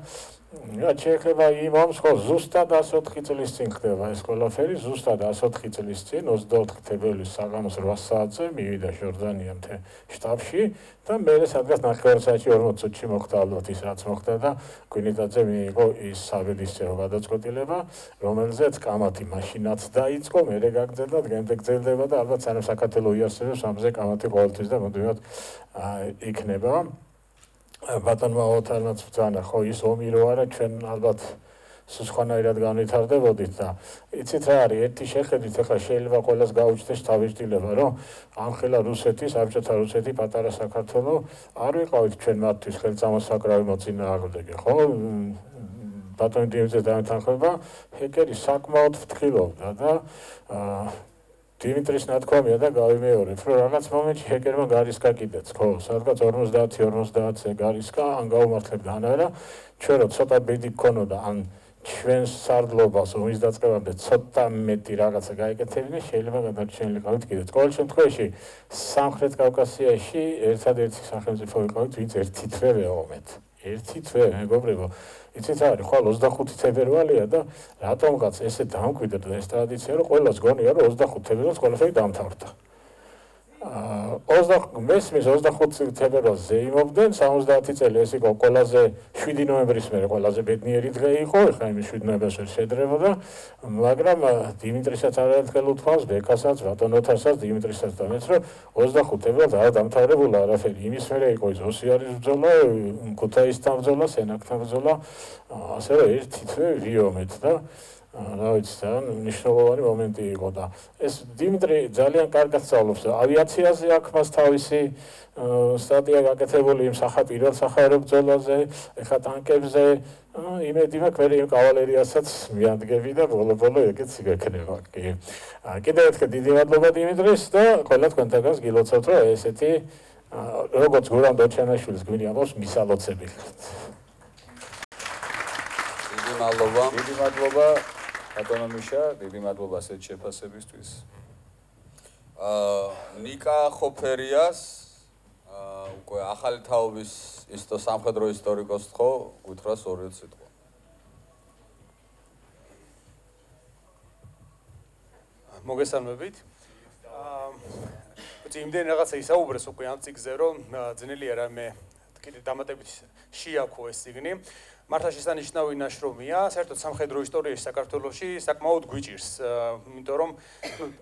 რაც შეეხება იმ ომს, ხო, ზუსტად 104 წლის წინ ხდება ეს ყველაფერი, ზუსტად 104 წლის წინ 24 თებერვლის საღამოს 8 საათზე მივიდა ჟორდანია მთელ შტაბში და მერე სადღაც 9 საათში 40 წუთში მოხდა ალბათ ის რაც მოხდა და გვინიტაძე მიიღო ის საბედისწერო გადაწყვეტილება, რომელზეც კამათი მაშინაც დაიწყო, მერე გაგრძელდა, დღემდე გრძელდება და ალბათ სანამ საქართველოს იარსებებს ამაზე კამათი ყოველთვის და მუდმივად იქნება. ბატონმა ოთარნაც ბრძანა, ხო, ის ომი რო არა, ჩვენ ალბათ სხვანაირად განვითარდებოდით და იცით რა არის, ერთი შეხედვით ახლა შეიძლება ყველას გაუჩნდეს თავისtildeება, რომ ამხელა რუსეთი, საბჭოთა რუსეთი, პატარა საქართველო არ ვიყავით ჩვენ მათთვის ხელწამოსაკრავი მოწინააღმდეგე, ხო? ბატონი დიმიტრიძე დამეთანხმება, ჰეკერი საკმაოდ ფრთხილობდა და დიმიტრის ნათქვამია და გავიმეორებ, რომ რაღაც მომენტში ჰეკერმა გარისკა კიდეც, ხო, სადღაც 50-50-ზე გარისკა, ან გაუმართლებდა, ან არა, ჩვენ რო ცოტა ბედი გქონოდა, ან ჩვენს სარდლობას ომის დაწყებამდე ცოტა მეტი რაღაცა გაეკეთებინა, შეიძლება გადარჩენილიყავით კიდეც. ყოველ შემთხვევაში, სამხრეთ კავკასიაში ერთადერთი სახელმწიფო ვიყავით, ვინც ერთი თვე ვეომეთ. ერთი თვე, მეგობრებო. იცით რა არის, ხვალ 25 თებერვალია და რატომღაც ესე დამკვიდრდა ეს ტრადიცია, რომ ყველას გონია, რომ 25 თებერვალს ყველაფერი დამთავრდა. მესმის 25 თებერვალს ზეიმობდნენ, 70 წელი ეს იყო ყველაზე 7 ნოემბრის მერე ყველაზე ბედნიერი დღე იყო, ეხლა იმის 7 ნოემბერს ვერ შედრებოდა, მაგრამ დიმიტრისაც არაერთხელ უთქვამს, ბეკასაც, ბატონ ოთარსაც, დიმიტრისაც და მეც, რომ 25 თებერვალს არ დამთავრებულა არაფერი. იმის მერე იყო ის ოსიარის ბრძოლა, ქუთაისთან ბრძოლა, სენაკთან ბრძოლა, ასე რომ ერთი თვე ვიომეთ და რა ვიცი, მნიშვნელოვანი მომენტი იყო და ეს დიმიტრი ძალიან კარგად სწავლობს ავიაციაზე, აქ მას თავისი სტატია გაკეთებული იმ პირველ სახაერო ბრძოლაზე, ეხლა ტანკებზე, იმედი მაქვს მე იმ კავალერიასაც მიადგები და ბოლო ეგეც იქნება. კიდევ ერთხელ დიდი მადლობა დიმიტრის და ყველა თქვენთაგანს გილოცავთ, რომ ესეთი როგორც გურამ დოჩანაშვილის გვინი ამბობს მისალოცებელი. დიდი მადლობა. დიდი მადლობა ბატონო მიშა, დიდი მადლობა ასეთ შეფასებისთვის. ნიკა ხოფერიას უკვე ახალი თაობის სამხედრო ისტორიკოსს ხო გითხრას 2 სიტყვა. მოგესალმებით. იმდენ რაღაცა ისაუბრეს უკვე ამ წიგნზე, რომ ძნელია რამე კიდე დამატებით შეაქო ეს წიგნი. მართლა შესანიშნავი ნაშრომია, საერთოდ სამხედრო ისტორიაში საქართველოში საკმაოდ გვიჭირს, იმიტომ რომ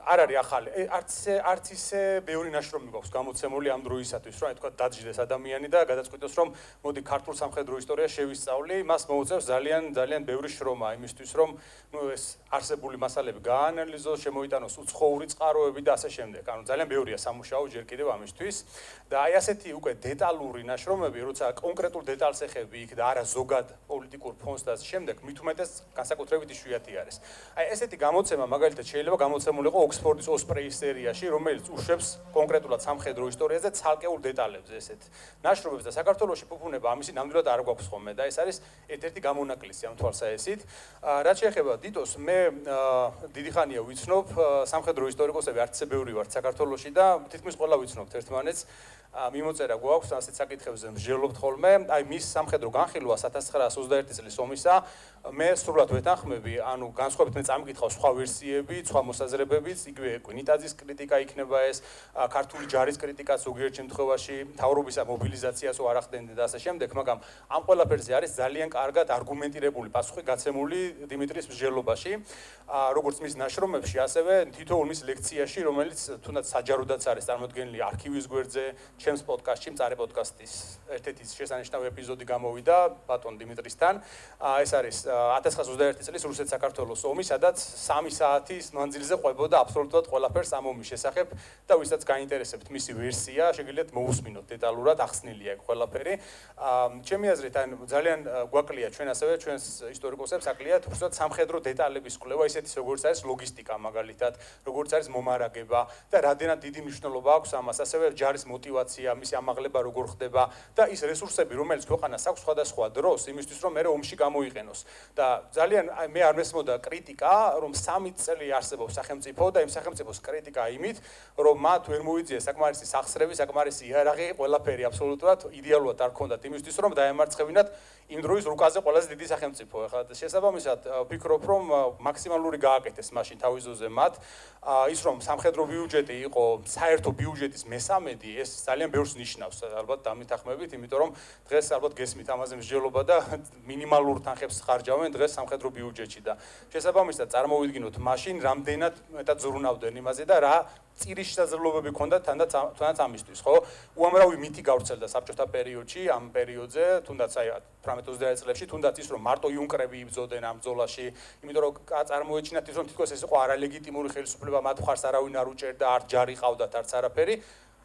არ არის ახალი, არც ისე ბევრი ნაშრომი გვაქვს გამოცემული ამ დროისათვის, რომ აი თქვა დაჯდეს ადამიანი და გადაწყვიტოს, რომ მოდი ქართულ სამხედრო ისტორიას შევისწავლი, მას მოუწევს ძალიან ბევრი შრომა იმისთვის, რომ ეს არსებული მასალები გააანალიზოს, შემოიტანოს უცხოური წყაროები და ასე შემდეგ. ანუ ძალიან ბევრია სამუშაო ჯერ კიდევ ამისთვის და აი ასეთი უკვე დეტალური ნაშრომები, როცა კონკრეტულ დეტალს ეხები იქ და არა ზოგად პოლიტიკურ ფონს და შემდეგ მით უმეტეს განსაკუთრებით იშვიათი არის. აი ესეთი გამოცემა მაგალითად შეიძლება გამოცემულიყო ოქსფორდის ოსპრეის სერიაში, რომელიც უშვებს კონკრეტულად სამხედრო ისტორიაზე ცალკეულ დეტალებზე ესეთ ნაშრომებს და საქართველოში ფუფუნება ამისი ნამდვილად არ გვაქვს ხოლმე და ეს არის ერთ-ერთი გამონაკლისი ამ თვალსაჩინით. რაც შეეხება დიტოს, მე დიდი ხანია ვიცნობ სამხედრო ისტორიკოსები არც ისე ბევრი ვართ საქართველოში და თითქმის ყველა ვიცნობთ ერთმანეთს. მიმოწერა გვაქვს ასეთ საკითხებზე მსჯელობთ ხოლმე. აი მის სამხედრო განხილვა 1921 წლის ომისა მე სრულად ვეთანხმები, ანუ განსხვავებით მე წამიკითხავ სხვა ვერსიები, სხვა მოსაზრებებიც, იგივე კვინიტაძის კრიტიკა იქნება ეს, ქართული ჯარის კრიტიკა ზოგიერთ შემთხვევაში, მთავრობისა მობილიზაციას არ ახდენდნენ და ასე შემდეგ, მაგრამ ამ ყველაფერზე არის ძალიან კარგად არგუმენტირებული პასუხი გაცემული დიმიტრის მსჯელობაში, როგორც მის ნაშრომებში, ასევე თითოეულ მის ლექციაში, რომელიც თუნდაც საჯაროდაც არის წარმოდგენილი არქივის გვერდზე, ჩემს პოდკასტში, მწარე პოდკასტის ერთ-ერთი შესანიშნავი ეპიზოდი გამოვიდა ბატონ დიმიტრისთან. ეს არის 1921 წლის რუსეთ-საქართველოს ომი, სადაც 3 საათის მანძილზე ყვებოდა აბსოლუტურად ყველაფერს ამ ომის შესახებ და ვისაც გაინტერესებთ მისი ვერსია, შეგიძლიათ მოусმინოთ დეტალურად, ახსნილია ეგ ყველაფერი. ჩემი აზრით, ან ძალიან გვაკლია ჩვენ ასევე ჩვენს ისტორიკოსებს აკლიათ უბრალოდ სამხედრო დეტალების კვლევა, ისეთის როგორც არის ლოგისტიკა მაგალითად, როგორც არის მომარაგება და რამდენად დიდი მნიშვნელობა აქვს ამას, ასევე ჯარის მოტივაცია, მისი ამაღლება როგორ ხდება და ის რესურსები, რომელიც ქვეყანას აქვს სხვადასხვა დროს, იმისთვის რომ მე ომში გამოიყენოს. და ძალიან მე არ მესმოდა კრიტიკა, რომ 3 წელი არსებობს სახელმწიფო და იმ სახელმწიფოს კრიტიკა იმით, რომ მათ ვერ მოიძიეს საკმარისი სახსრები, საკმარისი იარაღი, ყველაფერი აბსოლუტურად იდეალურად არ ქონდათ იმისთვის, რომ დაემარცხებინათ იმ დროის რუკაზე ყველაზე დიდი სახელმწიფო. ახლა შესაბამისად ვფიქრობ, რომ მაქსიმალური გააკეთეს მაშინ თავის ზოზე მათ, ის რომ სამხედრო ბიუჯეტი იყო საერთო ბიუჯეტის მესამედი, ეს ძალიან ბევრს ნიშნავს, ალბათ დამითანხმებით, იმიტომ რომ დღეს ალბათ გესმით ამაზე მსჯელობა და მინიმალურ თანხებს ხარჯავენ დღეს სამხედრო ბიუჯეტში და შესაბამისად წარმოვიდგინოთ მაშინ რამდენად მეტად ზრუნავდნენ იმაზე და რა წირის შესაძლებლობები ჰქონდათ თუნდაც ამისთვის, ხო? უამრავი მითი გავრცელდა საბჭოთა პერიოდში, ამ პერიოდზე, თუნდაც აი 18-20 წლებში, თუნდაც ის რომ მარტო იუნკრები იბრძოდნენ ამ ბრძოლაში, იმიტომ რომ წარმოეჩინათ ის რომ თითქოს ეს იყო არალეგიტიმური ხელისუფლება, მათ მხარს არავინ არ უჭერდა, არც ჯარი ყავდათ, არც არაფერი.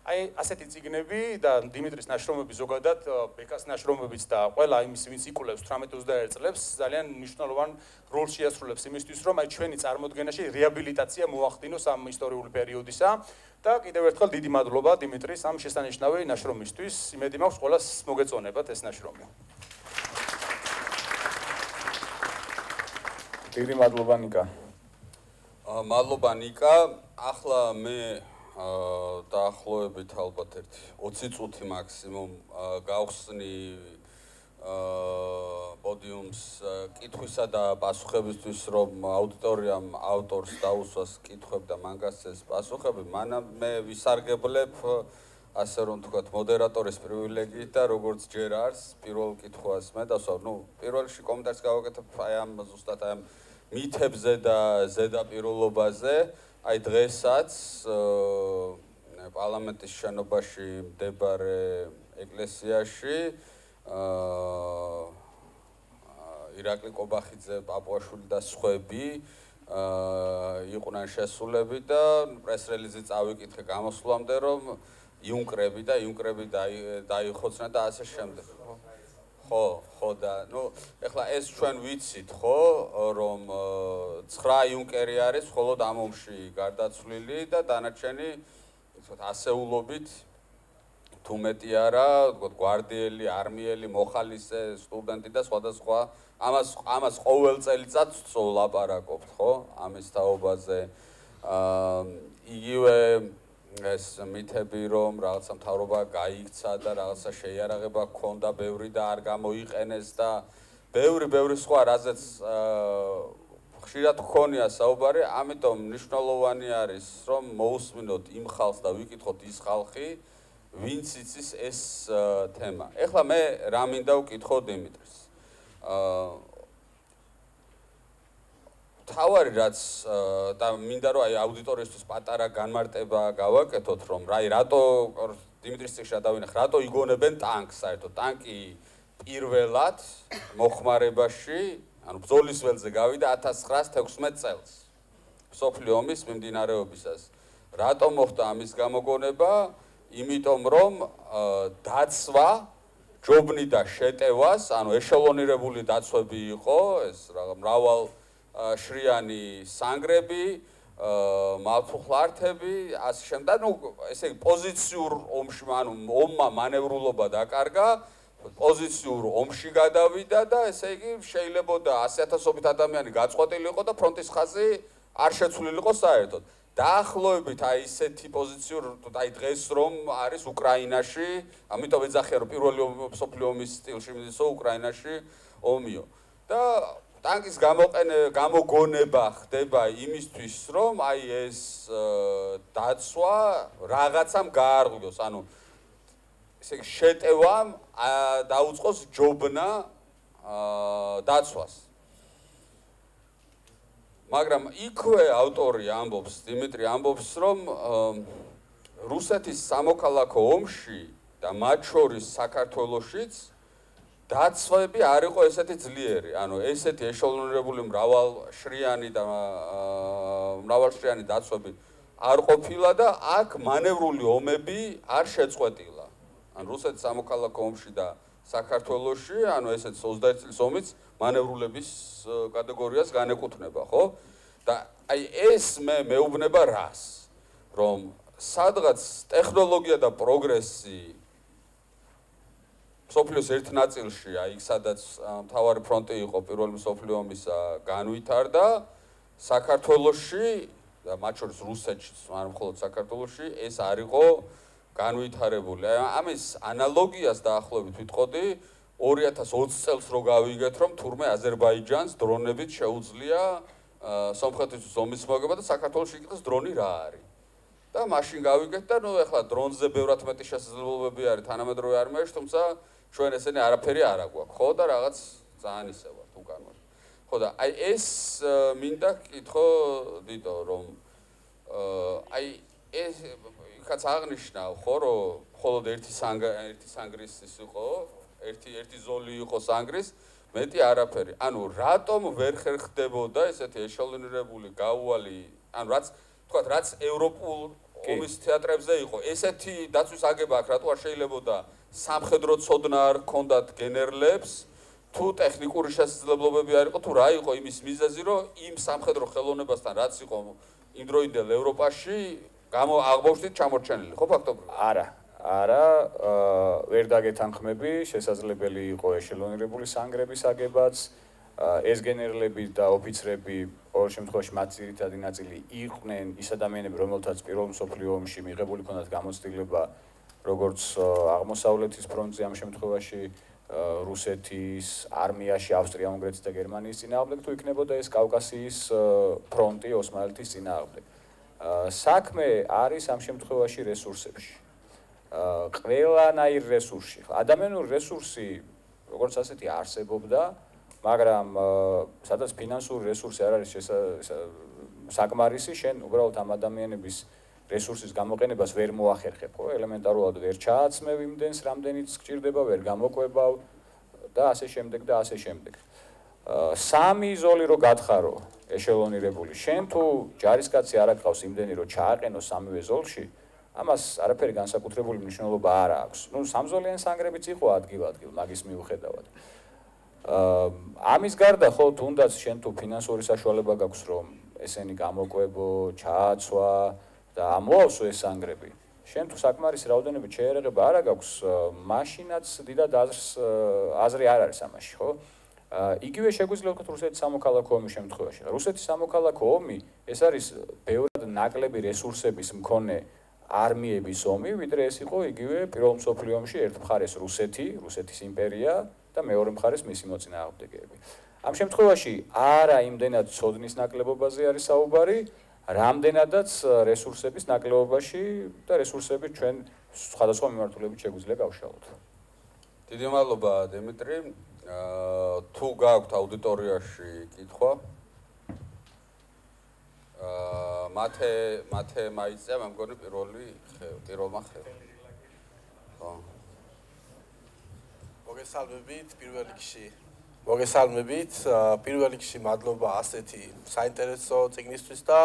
აი ასეთი წიგნები და დიმიტრის ნაშრომები ზოგადად, ბეკას ნაშრომებიც და ყველა იმის ვინც იკვლევს 18-21 წლებს ძალიან მნიშვნელოვან როლს შეასრულებს იმისთვის, რომ აი ჩვენი წარმოდგენაში რეაბილიტაცია მოახდინოს ამ ისტორიული პერიოდისა და კიდევ ერთხელ დიდი მადლობა დიმიტრის ამ შესანიშნავი ნაშრომისთვის. იმედი მაქვს ყველას მოგეწონებათ ეს ნაშრომი. დიდი მადლობა ნიკა. მადლობა ნიკა. ახლა მე დაახლოებით ალბათ 20 წუთი მაქსიმუმ გავხსნი პოდიუმს კითხვისა და პასუხებისთვის, რომ აუდიტორიამ ავტორს დაუსვას კითხვები და მან გასცეს პასუხები, მანამ მე ვისარგებლებ ასე რომ თქვათ მოდერატორის პრივილეგიით და როგორც ჯერ არის პირველ კითხვას მე დასვავ, პირველ რიგში კომენტარს გავაკეთებ აი ამ ზუსტად აი ამ მითებზე და ზედაპირულობაზე. აი დღესაც პარლამენტის შენობაში მდებარე ეკლესიაში ირაკლი კობახიძე, პაპუაშვილი და სხვები იყვნენ შესულები და პრეს-რელიზი წავიკითხე გამოსვლამდე, რომ იუნკრები დაიხოცნენ და ასე შემდეგ. ხო და ეხლა ეს ჩვენ ვიცით, ხო, რომ 9 იუნკერი არის მხოლოდ ამ ომში გარდაცვლილი და დანარჩენი ასეულობით თუ მეტი არა, ვთქვათ, გვარდიელი, არმიელი, მოხალისე, სტუდენტი და სხვადასხვა ამას ყოველ წელიწად ვლაპარაკობთ, ხო, ამის თაობაზე. იგივე ეს მითები, რომ რაღაცა მთავრობა გაიქცა და რაღაცა შეიარაღება ჰქონდა ბევრი და არ გამოიყენეს და ბევრი სხვა, რაზეც ხშირად გქონია საუბარი, ამიტომ მნიშვნელოვანი არის, რომ მოусმინოთ იმ ხალხს და ვიკითხოთ ის ხალხი, ვინც იცის ეს თემა. ეხლა მე რა მინდა ვკითხო დიმიტრის. თავარი რაც და მინდა რომ აი აუდიტორიისთვის პატარა განმარტება გავაკეთოთ რომ რატო დიმიტრის წიგნში დავინახე რატო იგონებენ ტანკს საერთოდ ტანკი პირველად მოხმარებაში ანუ ბრძოლის ველზე გავიდა 1916 წელს მსოფლიო ომის მიმდინარეობისას რატო მოხდა ამის გამოგონება იმიტომ რომ დაცვა ჯობნი და შეტევას ანუ ეშელონირებული დაცვები იყო ეს მრავალ შრიანი სანგრები, მართლმხლართები, ასე შემდეგ. ნუ ესე იგი პოზიციურ ომში, ანუ ომმა მანევრულობა დაკარგა, პოზიციურ ომში გადავიდა და ესე იგი შეიძლებოდა 100,000-ობით ადამიანი გაწყვეტილიყო და ფრონტის ხაზი არ შეცვლილიყო საერთოდ. დაახლოებით აი ისეთი პოზიციურ აი დღეს რომ არის უკრაინაში, ამიტომ ეძახიან რომ პირველი მსოფლიო ომის სტილში მიდისო უკრაინაში ომიო. და ტანკის გამოგონება ხდება იმისთვის, რომ აი ეს დაცვა რაღაცამ გაარღვიოს, ანუ ესე იგი შეტევამ დაუწყოს ჯობნა დაცვას. მაგრამ იქვე ავტორი ამბობს, დიმიტრი ამბობს, რომ რუსეთის სამოქალაქო ომში და მათ შორის საქართველოშიც დაცვები არ იყო ესეთი ძლიერი, ანუ ესეთი ეშელონირებული მრავალშრიანი დაცვები არ ყოფილა და აქ მანევრული ომები არ შეწყვეტილა. ანუ რუსეთის სამოქალაქო ომში და საქართველოში, ანუ ესეც 21 წლის ომიც მანევრულების კატეგორიას განეკუთვნება, ხო? და აი ეს მეუბნება რას? რომ სადღაც ტექნოლოგია და პროგრესი მსოფლიოს ერთ ნაწილში, აი სადაც მთავარი ფრონტი იყო პირველი მსოფლიო ომისა, განვითარდა საქართველოში და მათ შორის რუსეთშიც, არ მხოლოდ საქართველოში, ეს არ იყო განვითარებული. ამის ანალოგიას დაახლოებით ვიტყოდი 2020 წელს რო გავიგეთ, რომ თურმე აზერბაიჯანს დრონებით შეუძლია სომხეთის ომის მოგება და საქართველოში იყოს დრონი რა არის. და მაშინ გავიგეთ და ნუ ეხლა დრონზე ბევრად მეტი შესაძლებლობები არის თანამედროვე არმიაში, თუმცა ჩვენ ესენი არაფერი არ აგვაქვს, ხო და რაღაც ძალიან ისე ვართ უკან ვართ. ხო და აი ეს მინდა კითხო დიდო რომ აი ეს იქაც აღნიშნავ ხო რომ მხოლოდ ერთი სანგრის ის იყო, ერთი ზოლი იყო სანგრის, მეტი არაფერი. ანუ რატომ ვერ ხერხდებოდა ესეთი ეშელონირებული გაუვალი, ანუ რაც ევროპულ ომის თეატრებზე იყო, ესეთი დაცვის აგება აქ რატო არ შეიძლებოდა სამხედრო ცოდნა არ ჰქონდათ გენერლებს, თუ ტექნიკური შესაძლებლობები არ იყო, თუ რა იყო იმის მიზეზი, რომ იმ სამხედრო ხელოვნებასთან რაც იყო იმ დროინდელ ევროპაში, აღმოჩნდით ჩამორჩენილი, ხო ფაქტობრივად? არა, ვერ დაგეთანხმები, შესაძლებელი იყო ეშელონირებული სანგრების აგებაც, ეს გენერლები და ოფიცრები ყოველ შემთხვევაში მათ ძირითადი ნაწილი იყვნენ ის ადამიანები, რომელთაც პირველ მსოფლიო ომში მიღებული ჰქონდათ გამოცდილება როგორც აღმოსავლეთის ფრონტზე ამ შემთხვევაში რუსეთის არმიაში, ავსტრია-უნგრეთის და გერმანიის წინააღმდეგ, თუ იქნებოდა ეს კავკასიის ფრონტი ოსმალეთის წინააღმდეგ. საქმე არის ამ შემთხვევაში რესურსებში. ყველანაირ რესურსში. ადამიანური რესურსი, როგორც ასეთი არსებობდა, მაგრამ სადაც ფინანსური რესურსი არ არის საკმარისი, შენ უბრალოდ ამ ადამიანების რესურსის გამოყენებას ვერ მოახერხებ, ხო? ელემენტარულად ვერ ჩააცმევ იმდენს, რამდენიც გჭირდება, ვერ გამოყვებავ და ასე შემდეგ და ასე შემდეგ. სამი ზოლი რო გათხარო ეშელონირებული, შენ თუ ჯარისკაცი არ აკყავს იმდენი, რომ ჩააყენო სამივე ზოლში, ამას არაფერი განსაკუთრებული მნიშვნელობა არ აქვს. ნუ სამზოლიანი სანგრებიც იყო ადგილ-ადგილ მაგის მიუხედავად. ამის გარდა ხო თუნდაც შენ თუ ფინანსური საშუალება გაქვს, რომ ესენი გამოყვებო, ჩააცვა და ამოავსო ეს სანგრები. შენ თუ საკმარისი რაოდენობით შეერაღება არ გაქვს, მაშინაც დიდად აზრი არ არის ამაში, ხო? იგივე შეგვიძლია ვთქვათ რუსეთის სამოქალაქო ომის შემთხვევაში. რუსეთის სამოქალაქო ომი ეს არის ბევრად ნაკლები რესურსების მქონე არმიების ომი, ვიდრე ეს იყო იგივე პირველ მსოფლიო ომში ერთ მხარეს რუსეთის იმპერია და მეორე მხარეს მისი მოწინააღმდეგეები. ამ შემთხვევაში არა იმდენად ცოდნის ნაკლებობაზე არის საუბარი, რამდენადაც რესურსების ნაკლებობაში და რესურსები ჩვენ სხვადასხვა მიმართულებით შეგვიძლია გავშალოთ. დიდი მადლობა დიმიტრი. თუ გაქვთ აუდიტორიაში კითხვა მათე მაიწია მე მგონი პირველმა ხე. ხო. მოგესალმებით, პირველ რიგში მადლობა ასეთი საინტერესო წიგნისთვის და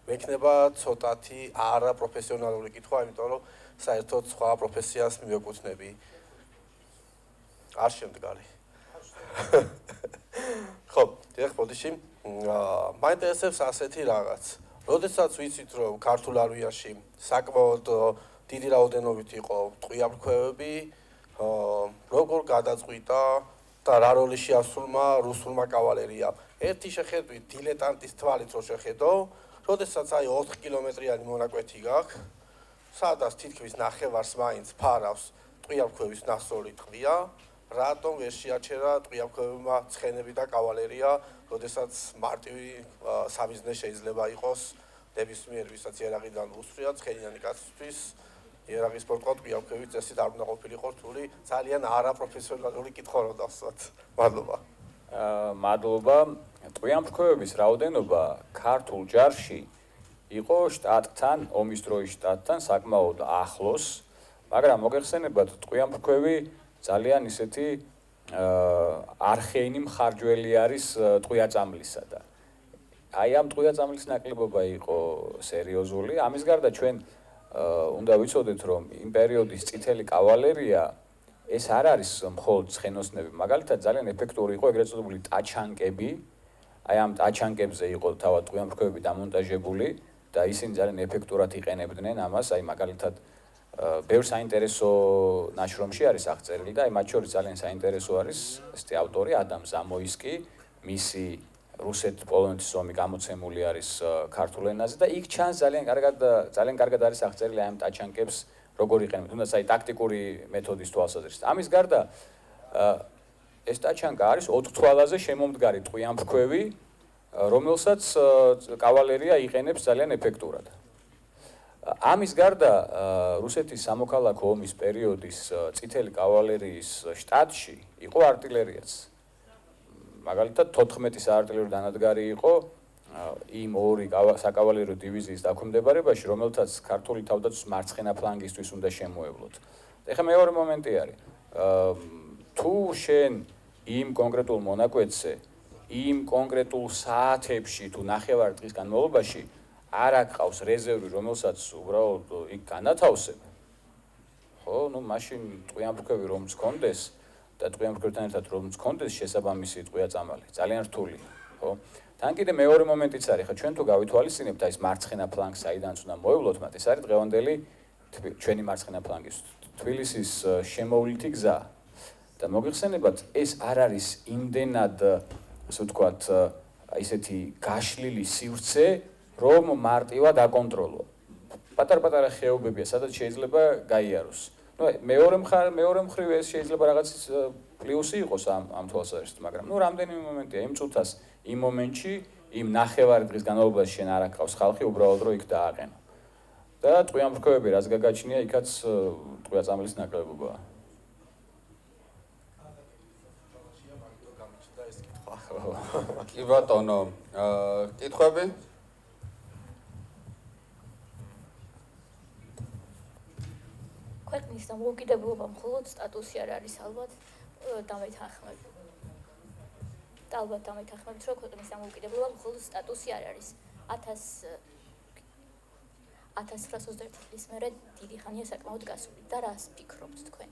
მექნება ცოტათი არა პროფესიონალური კითხვა, იმიტომ რომ საერთოდ სხვა პროფესიას მივეკუთვნები. არ შემდგარი. ხო, დიახ, ბოდიში. მაინტერესებს ასეთი რაღაც. როდესაც ვიცით, რომ ქართულ არვიაში საკმაოდ დიდი რაოდენობით იყო ტყვიამრქვევები, როგორ გადაწყვიტა და რა როლი შეასრულა რუსულმა კავალერიამ. ერთი შეხედვით დილეტანტის თვალით რო შეხედო, როდესაც აი 4 კილომეტრიანი მონაკვეთი გაქვს, სადაც თითქმის ნახევარს მაინც ფარავს ტყვიამრქვევის ნასწორი ტყვია, რატომ ვერ შეაჩერა ტყვიამრქვევებმა ცხენები და კავალერია, როდესაც მარტივი სამიზნე შეიძლება იყოს ნებისმიერ ვისაც იარაღიდან უსწრია ცხენიანი კაცისთვის იარაღის სპორტყო ტყვიამრქვევის წესით არ უნდა ყოფილიყო რთული, ძალიან არაპროფესიონალური კითხვა რო დავსვათ. მადლობა. მადლობა. ტყვიამრქვევების რაოდენობა ქართულ ჯარში იყო შტატთან, ომის დროის შტატთან საკმაოდ ახლოს, მაგრამ მოგეხსენებათ ტყვიამრქვევი ძალიან ისეთი არხეინი მხარჯველი არის ტყვიაწამლისა და აი ამ ტყვიაწამლის ნაკლებობა იყო სერიოზული. ამის გარდა ჩვენ უნდა ვიცოდეთ, რომ იმ პერიოდის წითელი კავალერია ეს არ არის მხოლოდ ცხენოსნები, მაგალითად ძალიან ეფექტური იყო ეგრეთ წოდებული ტაჩანკები. აი ამ ტაჩანკებზე იყო თავად ტყვიამრქვევები დამონტაჟებული და ისინი ძალიან ეფექტურად იყენებდნენ ამას, აი მაგალითად ბევრ საინტერესო ნაშრომში არის აღწერილი და აი მათ შორის ძალიან საინტერესო არის ესეთი ავტორი ადამ ზამოისკი, მისი რუსეთ-პოლონეთის ომი გამოცემული არის ქართულ ენაზე და იქ ჩანს ძალიან კარგად არის აღწერილი ამ ტაჩანკებს როგორ იყენებენ, თუნდაც აი ტაქტიკური მეთოდის თვალსაზრისით. ამის გარდა ეს ტაჩანკა არის 4 თვალაზე შემომდგარი ტყვიამრქვევი, რომელსაც კავალერია იყენებს ძალიან ეფექტურად. ამის გარდა რუსეთის სამოქალაქო ომის პერიოდის წითელი კავალერიის შტატში იყო артиლერიაც. მაგალითად 14 საარტილერიო დანადგარი იყო იმ ორი საკავალერიო დივიზიის დაქვემდებარებაში, რომელთაც ქართული თავდაცვის მარცხენა ფლანგისთვის უნდა შემოევლოთ. ეხლა მეორე მომენტი არის. თუ შენ იმ კონკრეტულ მონაკვეთზე, იმ კონკრეტულ საათებში თუ ნახევარ დღის განმავლობაში არ აკყავს რეზერვი, რომელსაც უბრალოდ იქ განათავსებ, ხო, ну, მაშინ ტყვიამრქვევი რომც კონდეს და ტყვიამრქვევთან ერთად რომც კონდეს შესაბამისი ტყვიაწამალი, ძალიან რთულია, ხო? თან კიდე მეორე მომენტიც არის, ხა ჩვენ თუ გავითვალისწინებთ აი ეს მარცხენა ფლანგს, საიდანაც უნდა მოევლოთ მათ, ეს არის დღევანდელი ჩვენი მარცხენა ფლანგის თბილისის შემოვლითი გზა. და მოგიხსენებათ, ეს არ არის იმდენად, ასე ვთქვათ, ისეთი გაშლილი სივრცე, რომ მარტივად აკონტროლო. პატარ-პატარა ხეობებია, სადაც შეიძლება გაიაროს. ნუ მეორე მხრივ ეს შეიძლება რაღაც პლუსი იყოს ამ თვალსაზრისით, მაგრამ ნუ რამდენიმე მომენტია იმ წუთას, იმ მომენტში, იმ ნახევარი დღის განმავლობაში შენ არ აკყავს ხალხი, უბრალოდ რომ იქ დააყენო. და ტყვიამრქვევები რაც გაგაჩნია, იქაც ტყვიაწამლის ნაკლებობაა. კი ბატონო, კითხვები? ქვეყნის დამოუკიდებლობა მხოლოდ სტატუსი არ არის ალბათ დამეთანხმებით. ალბათ დამეთანხმებით, რომ ქვეყნის დამოუკიდებლობა მხოლოდ სტატუსი არ არის. 1921 წლის მერე დიდი ხანია საკმაოდ გასული და რას ფიქრობთ თქვენ?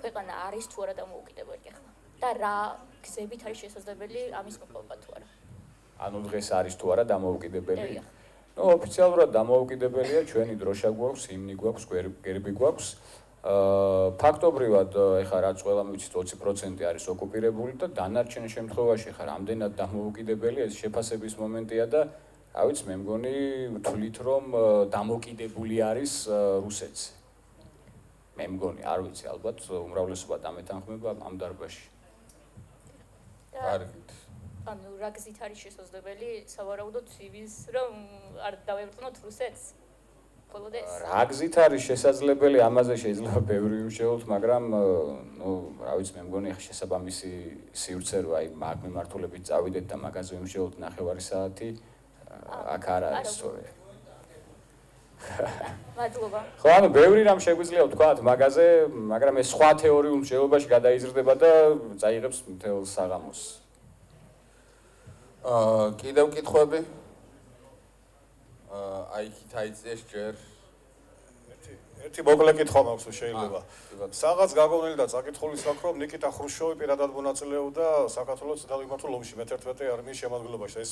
ქვეყანა არის თუ არა დამოუკიდებელი ახლა? და რა გზებით არის შესაძლებელი ამის მოპოვება თუ არა? ანუ დღეს არის თუ არა დამოუკიდებელი? ნუ ოფიციალურად დამოუკიდებელია, ჩვენი დროშა გვაქვს, ჰიმნი გვაქვს, გერბი გვაქვს. ფაქტობრივად ეხლა რაც ყველა მივიცით 20% არის ოკუპირებული და დანარჩენ შემთხვევაში ხა რამდენად დამოუკიდებელი ეს შეფასების მომენტია და რა ვიცი მე მგონი ვთვლით რომ დამოუკიდებული არის რუსეთს. მე მგონი არ ვიცი ალბათ უმრავლესობა დამეთანხმება ამ დარბაზში. კარგით. ანუ რა გზით არის შესაძლებელი სავარაუდოდ ცივის რომ არ დავებრუნოთ რუსეთს? ყველოდა ეს. რა გზით არის შესაძლებელი, ამაზე შეიძლება ბევრი ვიმსჯელოთ, მაგრამ ნუ რა ვიცი, მე მგონი ხა შესაბამისი სივრცე რო აი მაგ მიმართულებით წავიდეთ და მაგაზე ვიმსჯელოთ 9 საათი, აქ არ არის სწორი. მადლობა. ხო, ანუ ბევრი რამ შეგვიძლია ვთქვათ მაგაზე, მაგრამ ეს სხვა თეორიულ მსჯელობაში გადაიზრდება და წაიღებს მთელ საღამოს. კიდევ კითხვები? აი იქით აიწეს ჯერ ერთი მოკლე კითხვა მაქვს თუ შეიძლება. საღაც გაგონილი და წაკითხულის აქვს რომ ნიკიტა ხრუშოვი პირადად მონაწილეობდა საქართველოს წინააღმდეგ ომში მე-11 არმიის შემადგენლობაში. ეს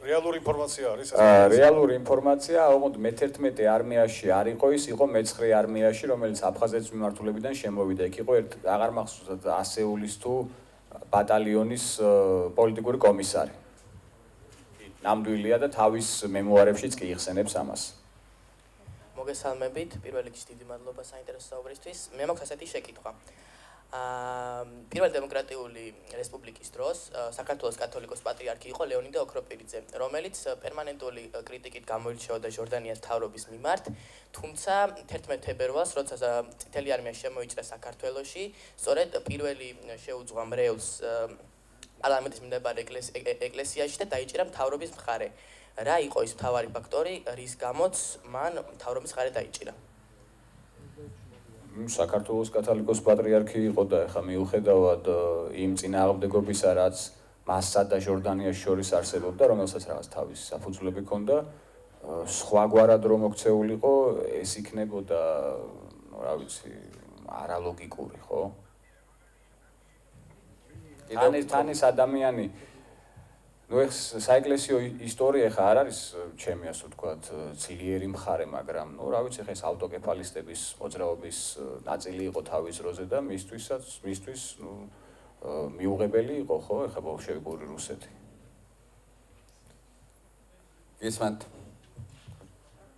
რეალური ინფორმაცია არის? რეალური ინფორმაცია, ალბათ მე-11 არმიაში არ იყო, ის იყო მე-9 არმიაში, რომელიც აფხაზეთის მიმართულებიდან შემოვიდა. იქ იყო აღარ მახსოვს ასეულის თუ ბატალიონის პოლიტიკური კომისარი. ნამდვილია და თავის მემუარებშიც კი იხსენებს ამას. მოგესალმებით, პირველ რიგში დიდი მადლობა საინტერესო საუბრისთვის. მე მაქვს ასეთი შეკითხვა. პირველი დემოკრატიული რესპუბლიკის დროს საქართველოს კათოლიკოს პატრიარქი იყო ლეონიდე ოქროპირიძე, რომელიც პერმანენტული კრიტიკით გამოირჩეოდა ჟორდანიას მთავრობის მიმართ, თუმცა 11 თებერვალს, როცა წითელი არმია შემოიჭრა საქართველოში, სწორედ პირველი შეუძღვა მრევლს პარლამენტის მიმდებარე ეკლესიაში და დაიჭირა მთავრობის მხარე. რა იყო ის მთავარი ფაქტორი, რის გამოც მან მთავრობის მხარე დაიჭირა? საქართველოს კათოლიკოს პატრიარქი იყო და ეხა მიუხედავად იმ წინააღმდეგობისა, რაც მასსა და ჟორდანიას შორის არსებობდა, რომელსაც რაღაც თავისი საფუძვლები ჰქონდა, სხვაგვარად რომ მოქცეულიყო, ეს იქნებოდა, რა ვიცი, არალოგიკური, ხო? თან ეს ადამიანი ნუ ეს საეკლესიო ისტორია ხა არ არის ჩემი ასე ვთქვათ ძლიერი მხარე, მაგრამ ნუ რა ვიცი ხა ეს ავტოკეფალისტების მოძრაობის ნაწილი იყო თავის დროზე და მისთვის ნუ მიუღებელი იყო ხო ხა ბოლშევიკური რუსეთი. გისმენთ.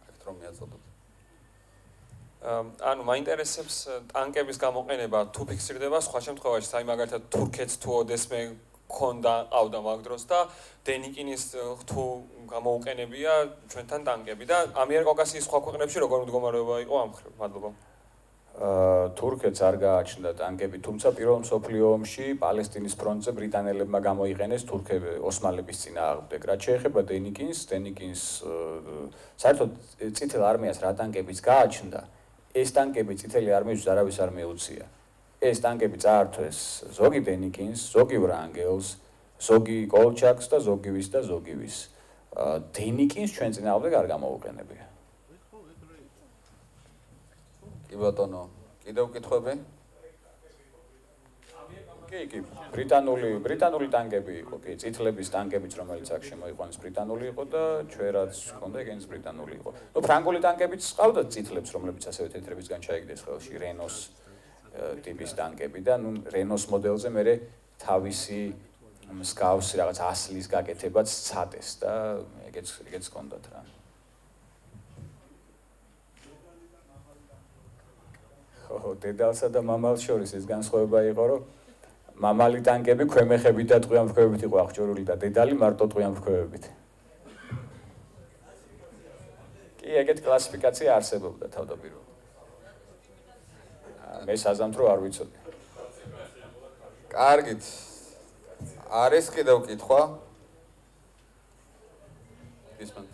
აქ რომ მიაწოდოთ. ანუ მაინტერესებს ტანკების გამოყენება თუ ფიქსირდება სხვა შემთხვევაში, აი მაგალითად თურქეთს თუ ოდესმე ქონდა ყავდა მაგ დროს და დენიკინის თუ გამოუყენებია ჩვენთან ტანკები და ამიერკავკასიის სხვა ქვეყნებში როგორ მდგომარეობა იყო ამ ხრივ? მადლობა. თურქეთს არ გააჩნდა ტანკები, თუმცა პირველ მსოფლიო ომში პალესტინის ფრონტზე ბრიტანელებმა გამოიყენეს თურქები ოსმალების წინააღმდეგ. რაც შეეხება დენიკინს საერთოდ წითელ არმიას რა ტანკებიც გააჩნდა, ეს ტანკები წითელი არმიისთვის არავის არ მიუწია. ეს ტანკები წაართვეს ზოგი დენიკინს, ზოგი ვრანგელს, ზოგი კოლჩაკს და ზოგივის და ზოგივის. დენიკინს ჩვენ წინააღმდეგ არ გამოუყენებია. კი ბატონო, კიდევ კითხვები? კი, ბრიტანული ტანკები იყო, კი, წითლების ტანკებიც, რომელიც აქ შემოიყვანეს ბრიტანული იყო და ჩვენ რაც ჰქონდა, ეგენიც ბრიტანული იყო. ნუ ფრანგული ტანკებიც ყავდათ წითლებს, რომლებიც ასევე თეთრებისგან ჩაიგდეს ხელში, რენოს ტიპის ტანკები და ნუ რენოს მოდელზე მე თავისი მსგავსი რაღაც ასლის გაკეთებაც სცადეს და ეგეც ჰქონდათ რა. ხო, დედალსა და მამალს შორის ეს განსხვავება იყო, რომ მამალი ტანკები ქვემეხებით და ტყვიამფრქვევებით იყო აღჭურვილი და დედალი მარტო ტყვიამფრქვევებით. კი, ეგეთ კლასიფიკაცია არსებობდა თავდაპირველად. მე საზამთრო არ ვიცოდი. კარგით. არის კიდევ კითხვა? ისმენთ.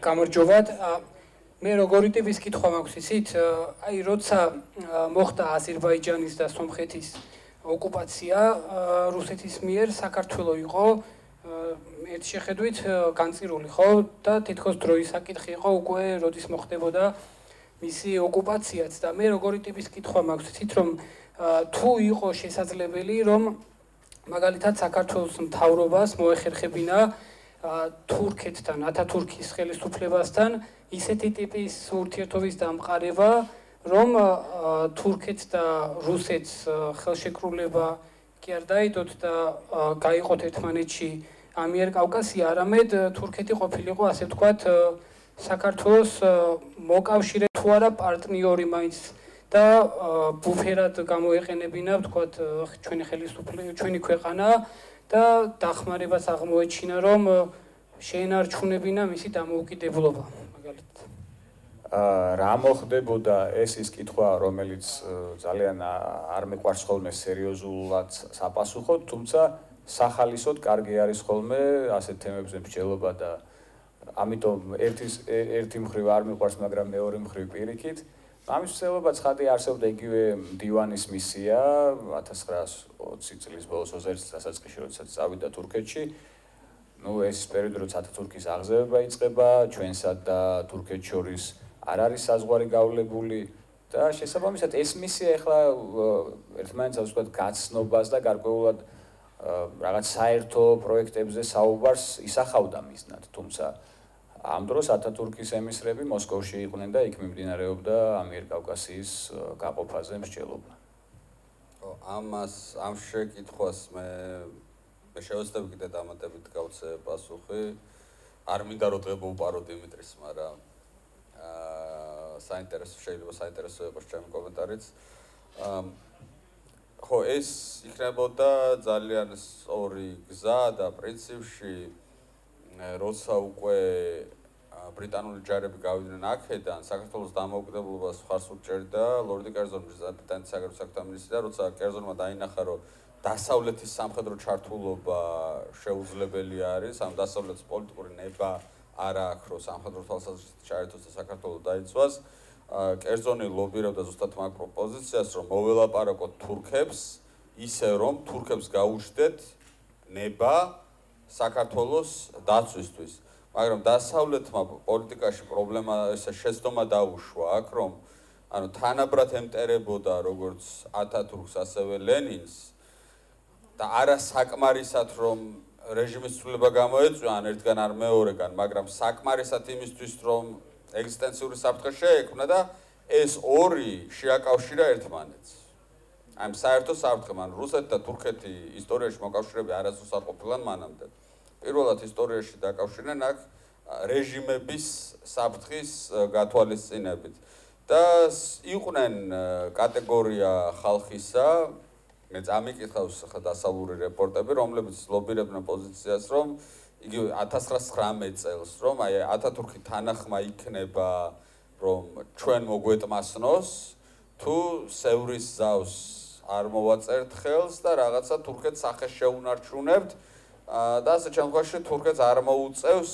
გამარჯობათ. მე როგორი ტიპის კითხვა მაქვს იცით? აი როცა მოხდა აზერბაიჯანის და სომხეთის ოკუპაცია რუსეთის მიერ, საქართველო იყო ერთ შეხედვით განწირული, ხო? და თითქოს დროის საკითხი იყო უკვე როდის მოხდებოდა მისი ოკუპაციაც და მე როგორი ტიპის კითხვა მაქვს იცით, რომ თუ იყო შესაძლებელი, რომ მაგალითად საქართველოს მთავრობას მოეხერხებინა თურქეთთან, ათათურქის ხელისუფლებასთან ისეთი ტიპის ურთიერთობის დამყარება, რომ თურქეთს და რუსეთს ხელშეკრულება კი არ დაიდოთ და გაიყოთ ერთმანეთში ამიერკავკასია, არამედ თურქეთი ყოფილიყო, ასე ვთქვათ, საქართველოს მოკავშირე თუ არა პარტნიორი მაინც და ბუფერად გამოეყენებინა, ვთქვათ, ჩვენი ხელისუფლება, ჩვენი ქვეყანა და დახმარებას აღმოეჩინა, რომ შეენარჩუნებინა მისი დამოუკიდებლობა, მაგალითად. რა მოხდებოდა ეს ის კითხვა, რომელიც ძალიან არ მეყვარს ხოლმე სერიოზულად საპასუხოდ, თუმცა სახალისოდ კარგი არის ხოლმე ასეთ თემებზე მსჯელობა და ამიტომ ერთი მხრივ არ მიყვარს, მაგრამ მეორე მხრივ პირიქით. ამის მსვლელობა ცხადი არსებობდა იგივე მდივანის მისია 1920 წლის ბოლოს 21 დასაწყისში, როდესაც წავიდა თურქეთში. ეს პერიოდი, როცა ათათურქის აღზევება იწყება, ჩვენსა და თურქეთს შორის არ არის საზღვარი გავლებული და შესაბამისად ეს მისია ახლა ერთმანეთს ასე ვთქვათ გაცნობას და გარკვეულად რაღაც საერთო პროექტებზე საუბარს ისახავდა მიზნად, თუმცა ამ დროს ათათურქის ემისრები მოსკოვში იყვნენ და იქ მიმდინარეობდა ამიერკავკასიის გაყოფაზე მსჯელობა. ამ შეკითხვას მე შევეცდები კიდე დამატებით გავცე პასუხი. არ მინდა რომ დღე მოვპარო დიმიტრის, მაგრამ საინტერესო შეიძლება საინტერესო იყოს ჩემი კომენტარიც. ხო, ეს იქნებოდა ძალიან სწორი გზა და პრინციპში როცა უკვე ბრიტანული ჯარები გავიდნენ აქედან, საქართველოს დამოუკიდებლობას მხარს უჭერდა ლორდი კერძონი, ბრიტანეთის საგარეო საქმეთა მინისტრი და როცა კერძონმა დაინახა, რომ დასავლეთის სამხედრო ჩართულობა შეუძლებელი არის, ამ დასავლეთის პოლიტიკური ნება არ აქვს, რომ სამხედრო თვალსაზრისით ჩაერთოს და საქართველოს დაიცვას. კერძონი ლობირებდა ზუსტად მაგ პროპოზიციას, რომ მოველაპარაკოთ თურქებს, ისე რომ თურქებს გაუჩნდეთ ნება საქართველოს დაცვისთვის. მაგრამ დასავლეთმა პოლიტიკაში პრობლემა ესე შეცდომა დაუშვა აქ, რომ ანუ თანაბრად ემტერებოდა როგორც ათათურქს, ასევე ლენინს და არა საკმარისად რომ რეჟიმის ცვლილება გამოეწვიან ერთგან არ მეორეგან, მაგრამ საკმარისად იმისთვის რომ ეგზისტენციური საფრთხე შეექმნა და ეს ორი შეაკავშირა ერთმანეთს. ამ საერთო საფრთხემ, ანუ რუსეთი და თურქეთი ისტორიაში მოკავშირეები არასდროს არ ყოფილან მანამდე. პირველად ისტორიაში დაკავშირდნენ აქ რეჟიმების საფრთხის გათვალისწინებით და იყვნენ კატეგორია ხალხისა, მე წამიკითხავს ხა დასავლური რეპორტები, რომლებიც ლობირებდნენ პოზიციას, რომ იგივე 1919 წელს, რომ აი ათათურქი თანახმა იქნება, რომ ჩვენ მოგვეტმასნოს, თუ სევრის ზავს არ მოვაწერთ ხელს და რაღაცა თურქეთს სახეს შეუნარჩუნებთ და ასე შემთხვევაში თურქეთს არ მოუწევს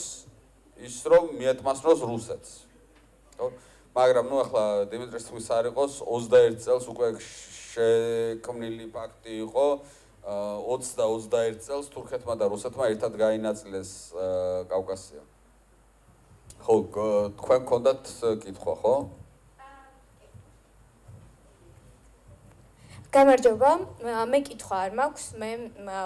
ის რომ მიეტმასნოს რუსეთს. მაგრამ ნუ ახლა დიმიტრის თქმის არ იყოს 21 წელს უკვე შექმნილი ფაქტი იყო 20 და 21 წელს თურქეთმა და რუსეთმა ერთად გაინაწილეს კავკასია. ხო, თქვენ გქონდათ კითხვა, ხო? გამარჯობა, მე კითხვა არ მაქვს, მე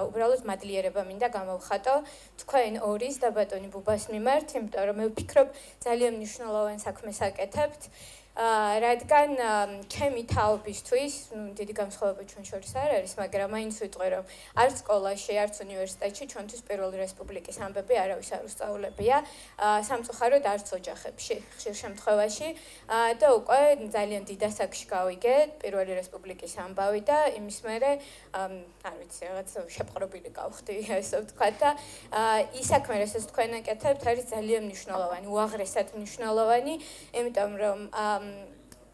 უბრალოდ მადლიერება მინდა გამოვხატო თქვენ ორის და ბატონი ბუბას მიმართ, იმიტომ რომ მე ვფიქრობ ძალიან მნიშვნელოვან საქმეს აკეთებთ. რადგან ჩემი თაობისთვის, დიდი განსხვავება ჩვენ შორის არ არის, მაგრამ მაინც ვიტყვი, რომ არც სკოლაში, არც უნივერსიტეტში ჩვენთვის პირველი რესპუბლიკის ამბები არავის არ უსწავლებია, სამწუხაროდ არც ოჯახებში, ხშირ შემთხვევაში და უკვე ძალიან დიდ ასაკში გავიგე პირველი რესპუბლიკის ამბავი და იმის მერე, არ ვიცი, რაღაც შეპყრობილი გავხდი, ესე ვთქვათ და ის საქმე, რასაც თქვენ აკეთებთ, არის ძალიან მნიშვნელოვანი, უაღრესად მნიშვნელოვანი, იმიტომ რომ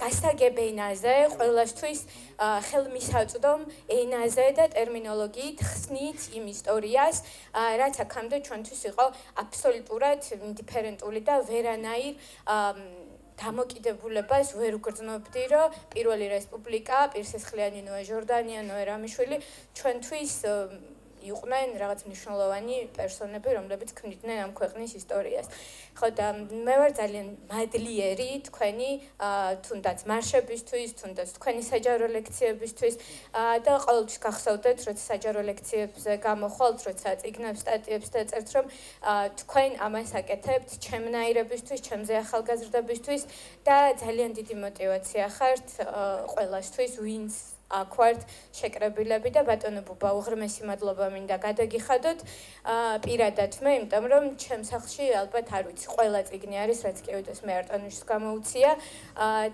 გასაგებ ენაზე ყველასთვის ხელმისაწვდომ ენაზე და ტერმინოლოგიით ხსნით იმ ისტორიას, რაც აქამდე ჩვენთვის იყო აბსოლუტურად ინდიფერენტული და ვერანაირ დამოკიდებულებას ვერ უგრძნობდი, რომ პირველი რესპუბლიკა, პირსესხლიანი ნოე ჟორდანია, ნოე რამიშვილი ჩვენთვის იყვნენ რაღაც მნიშვნელოვანი პერსონები, რომლებიც ქმნიდნენ ამ ქვეყნის ისტორიას. ხო და მე ვარ ძალიან მადლიერი თქვენი თუნდაც მარშებისთვის, თუნდაც თქვენი საჯარო ლექციებისთვის და ყოველთვის გახსოვდეთ, როცა საჯარო ლექციებზე გამოხვალთ, როცა წიგნებს, სტატიებს დაწერთ, რომ თქვენ ამას აკეთებთ ჩემნაირებისთვის, ჩემზე ახალგაზრდებისთვის და ძალიან დიდი мотиваცია ხართ ყველასთვის, ვინც აქ ვართ შეკრებილები და ბატონო ბუბა უღრმესი მადლობა მინდა გადაგიხადოთ პირადად მე, იმიტომ რომ ჩემს სახლში ალბათ არ ვიცი, ყველა წიგნი არის, რაც კევიტოს მე არტანუშს გამოუცია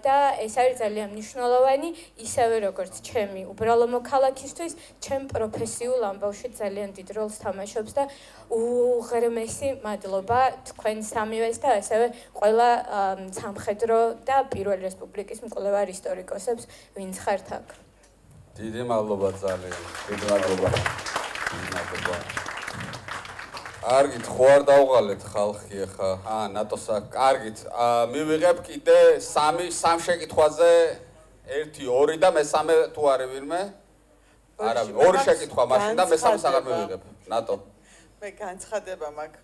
და ეს არის ძალიან მნიშვნელოვანი, ისევე როგორც ჩემი უბრალო მოქალაქისთვის, ჩემ პროფესიულ ამბავში ძალიან დიდ როლს თამაშობს და უღრმესი მადლობა თქვენ სამივეს და ასევე ყველა სამხედრო და პირველი რესპუბლიკის მკვლევარ ისტორიკოსებს, ვინც ხართ აქ. დიდი მადლობა ძალიან. დიდი მადლობა. კარგით, ხო არ დავღალეთ ხალხი ახლა. ნატოს აქ. კარგით. მივიღებ კიდე სამ შეკითხვაზე 1, 2 და მესამე თუ არის ვინმე? არავინ. 2 შეკითხვა მაშინ და მესამეს აღარ მივიღებ. ნატო. მე განცხადება მაქვს.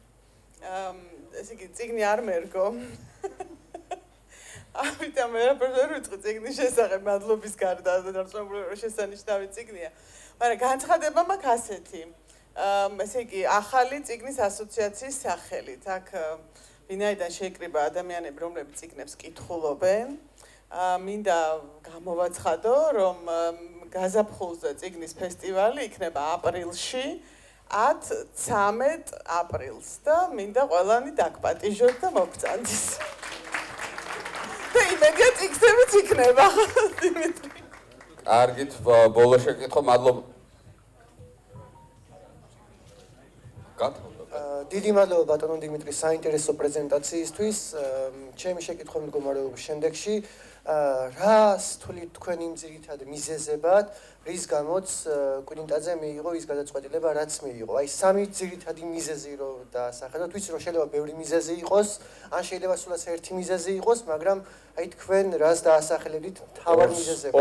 ესე იგი წიგნი არ მერგო. ამიტომ მე რა ვიტყვი წიგნის შესახებ მადლობის გარდა და დარწმუნებული შესანიშნავი წიგნია. მაგრამ განცხადება მაქვს ასეთი. ესე იგი ახალი წიგნის ასოციაციის სახელით. აქ ვინაიდან შეიკრიბა ადამიანები, რომლებიც წიგნებს კითხულობენ, მინდა გამოვაცხადო, რომ გაზაფხულზე წიგნის ფესტივალი იქნება აპრილში 10-13 აპრილს და მინდა ყველანი დაგპატიჟოთ და მოგწანდეს. და იმედია წიგნებიც იქნება, დიმიტრი. კარგით, ბოლო შეკითხვა, მადლობა. დიდი მადლობა ბატონო დიმიტრი საინტერესო პრეზენტაციისთვის. ჩემი შეკითხვა მდგომარეობს შემდეგში. რას თვლით თქვენ იმ ძირითად მიზეზებად, რის გამოც კვინტაძე მიიღო ის გადაწყვეტილება, რაც მიიღო? აი სამი ძირითადი მიზეზი რო დაასახელოთ, ვიცი რომ შეიძლება ბევრი მიზეზი იყოს, ან შეიძლება სულაც ერთი მიზეზი იყოს, მაგრამ აი თქვენ რას დაასახელებდით თავად მიზეზებად?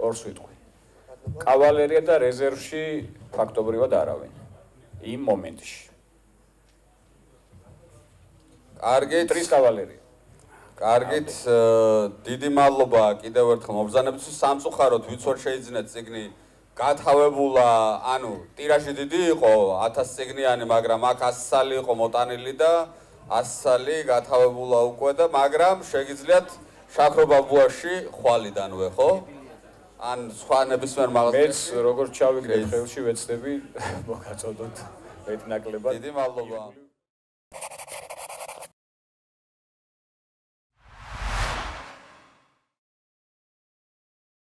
ორ სვიტყვი. კავალერია და რეზერვში ფაქტობრივად არავინ. იმ მომენტში. კარგით, ტრის კავალერია. კარგით, დიდი მადლობა კიდევ ერთხელ მობრძანებისთვის. სამწუხაროდ ვიცოდ შეიძინეთ წიგნი გათავებულა, ანუ ტირაჟი დიდი იყო, 1000 წიგნიანი, მაგრამ აქ 100 სალი იყო მოტანილი და 100 სალი გათავებულა უკვე და მაგრამ შეგიძლიათ შაქრობაბუაში ხვალიდანვე, ხო? ან სხვა ნებისმიერ მაღაზიაში. მეც როგორც ჩავიგდე ხელში ვეცდები მოგაწოდოთ მეტნაკლებად. დიდი მადლობა.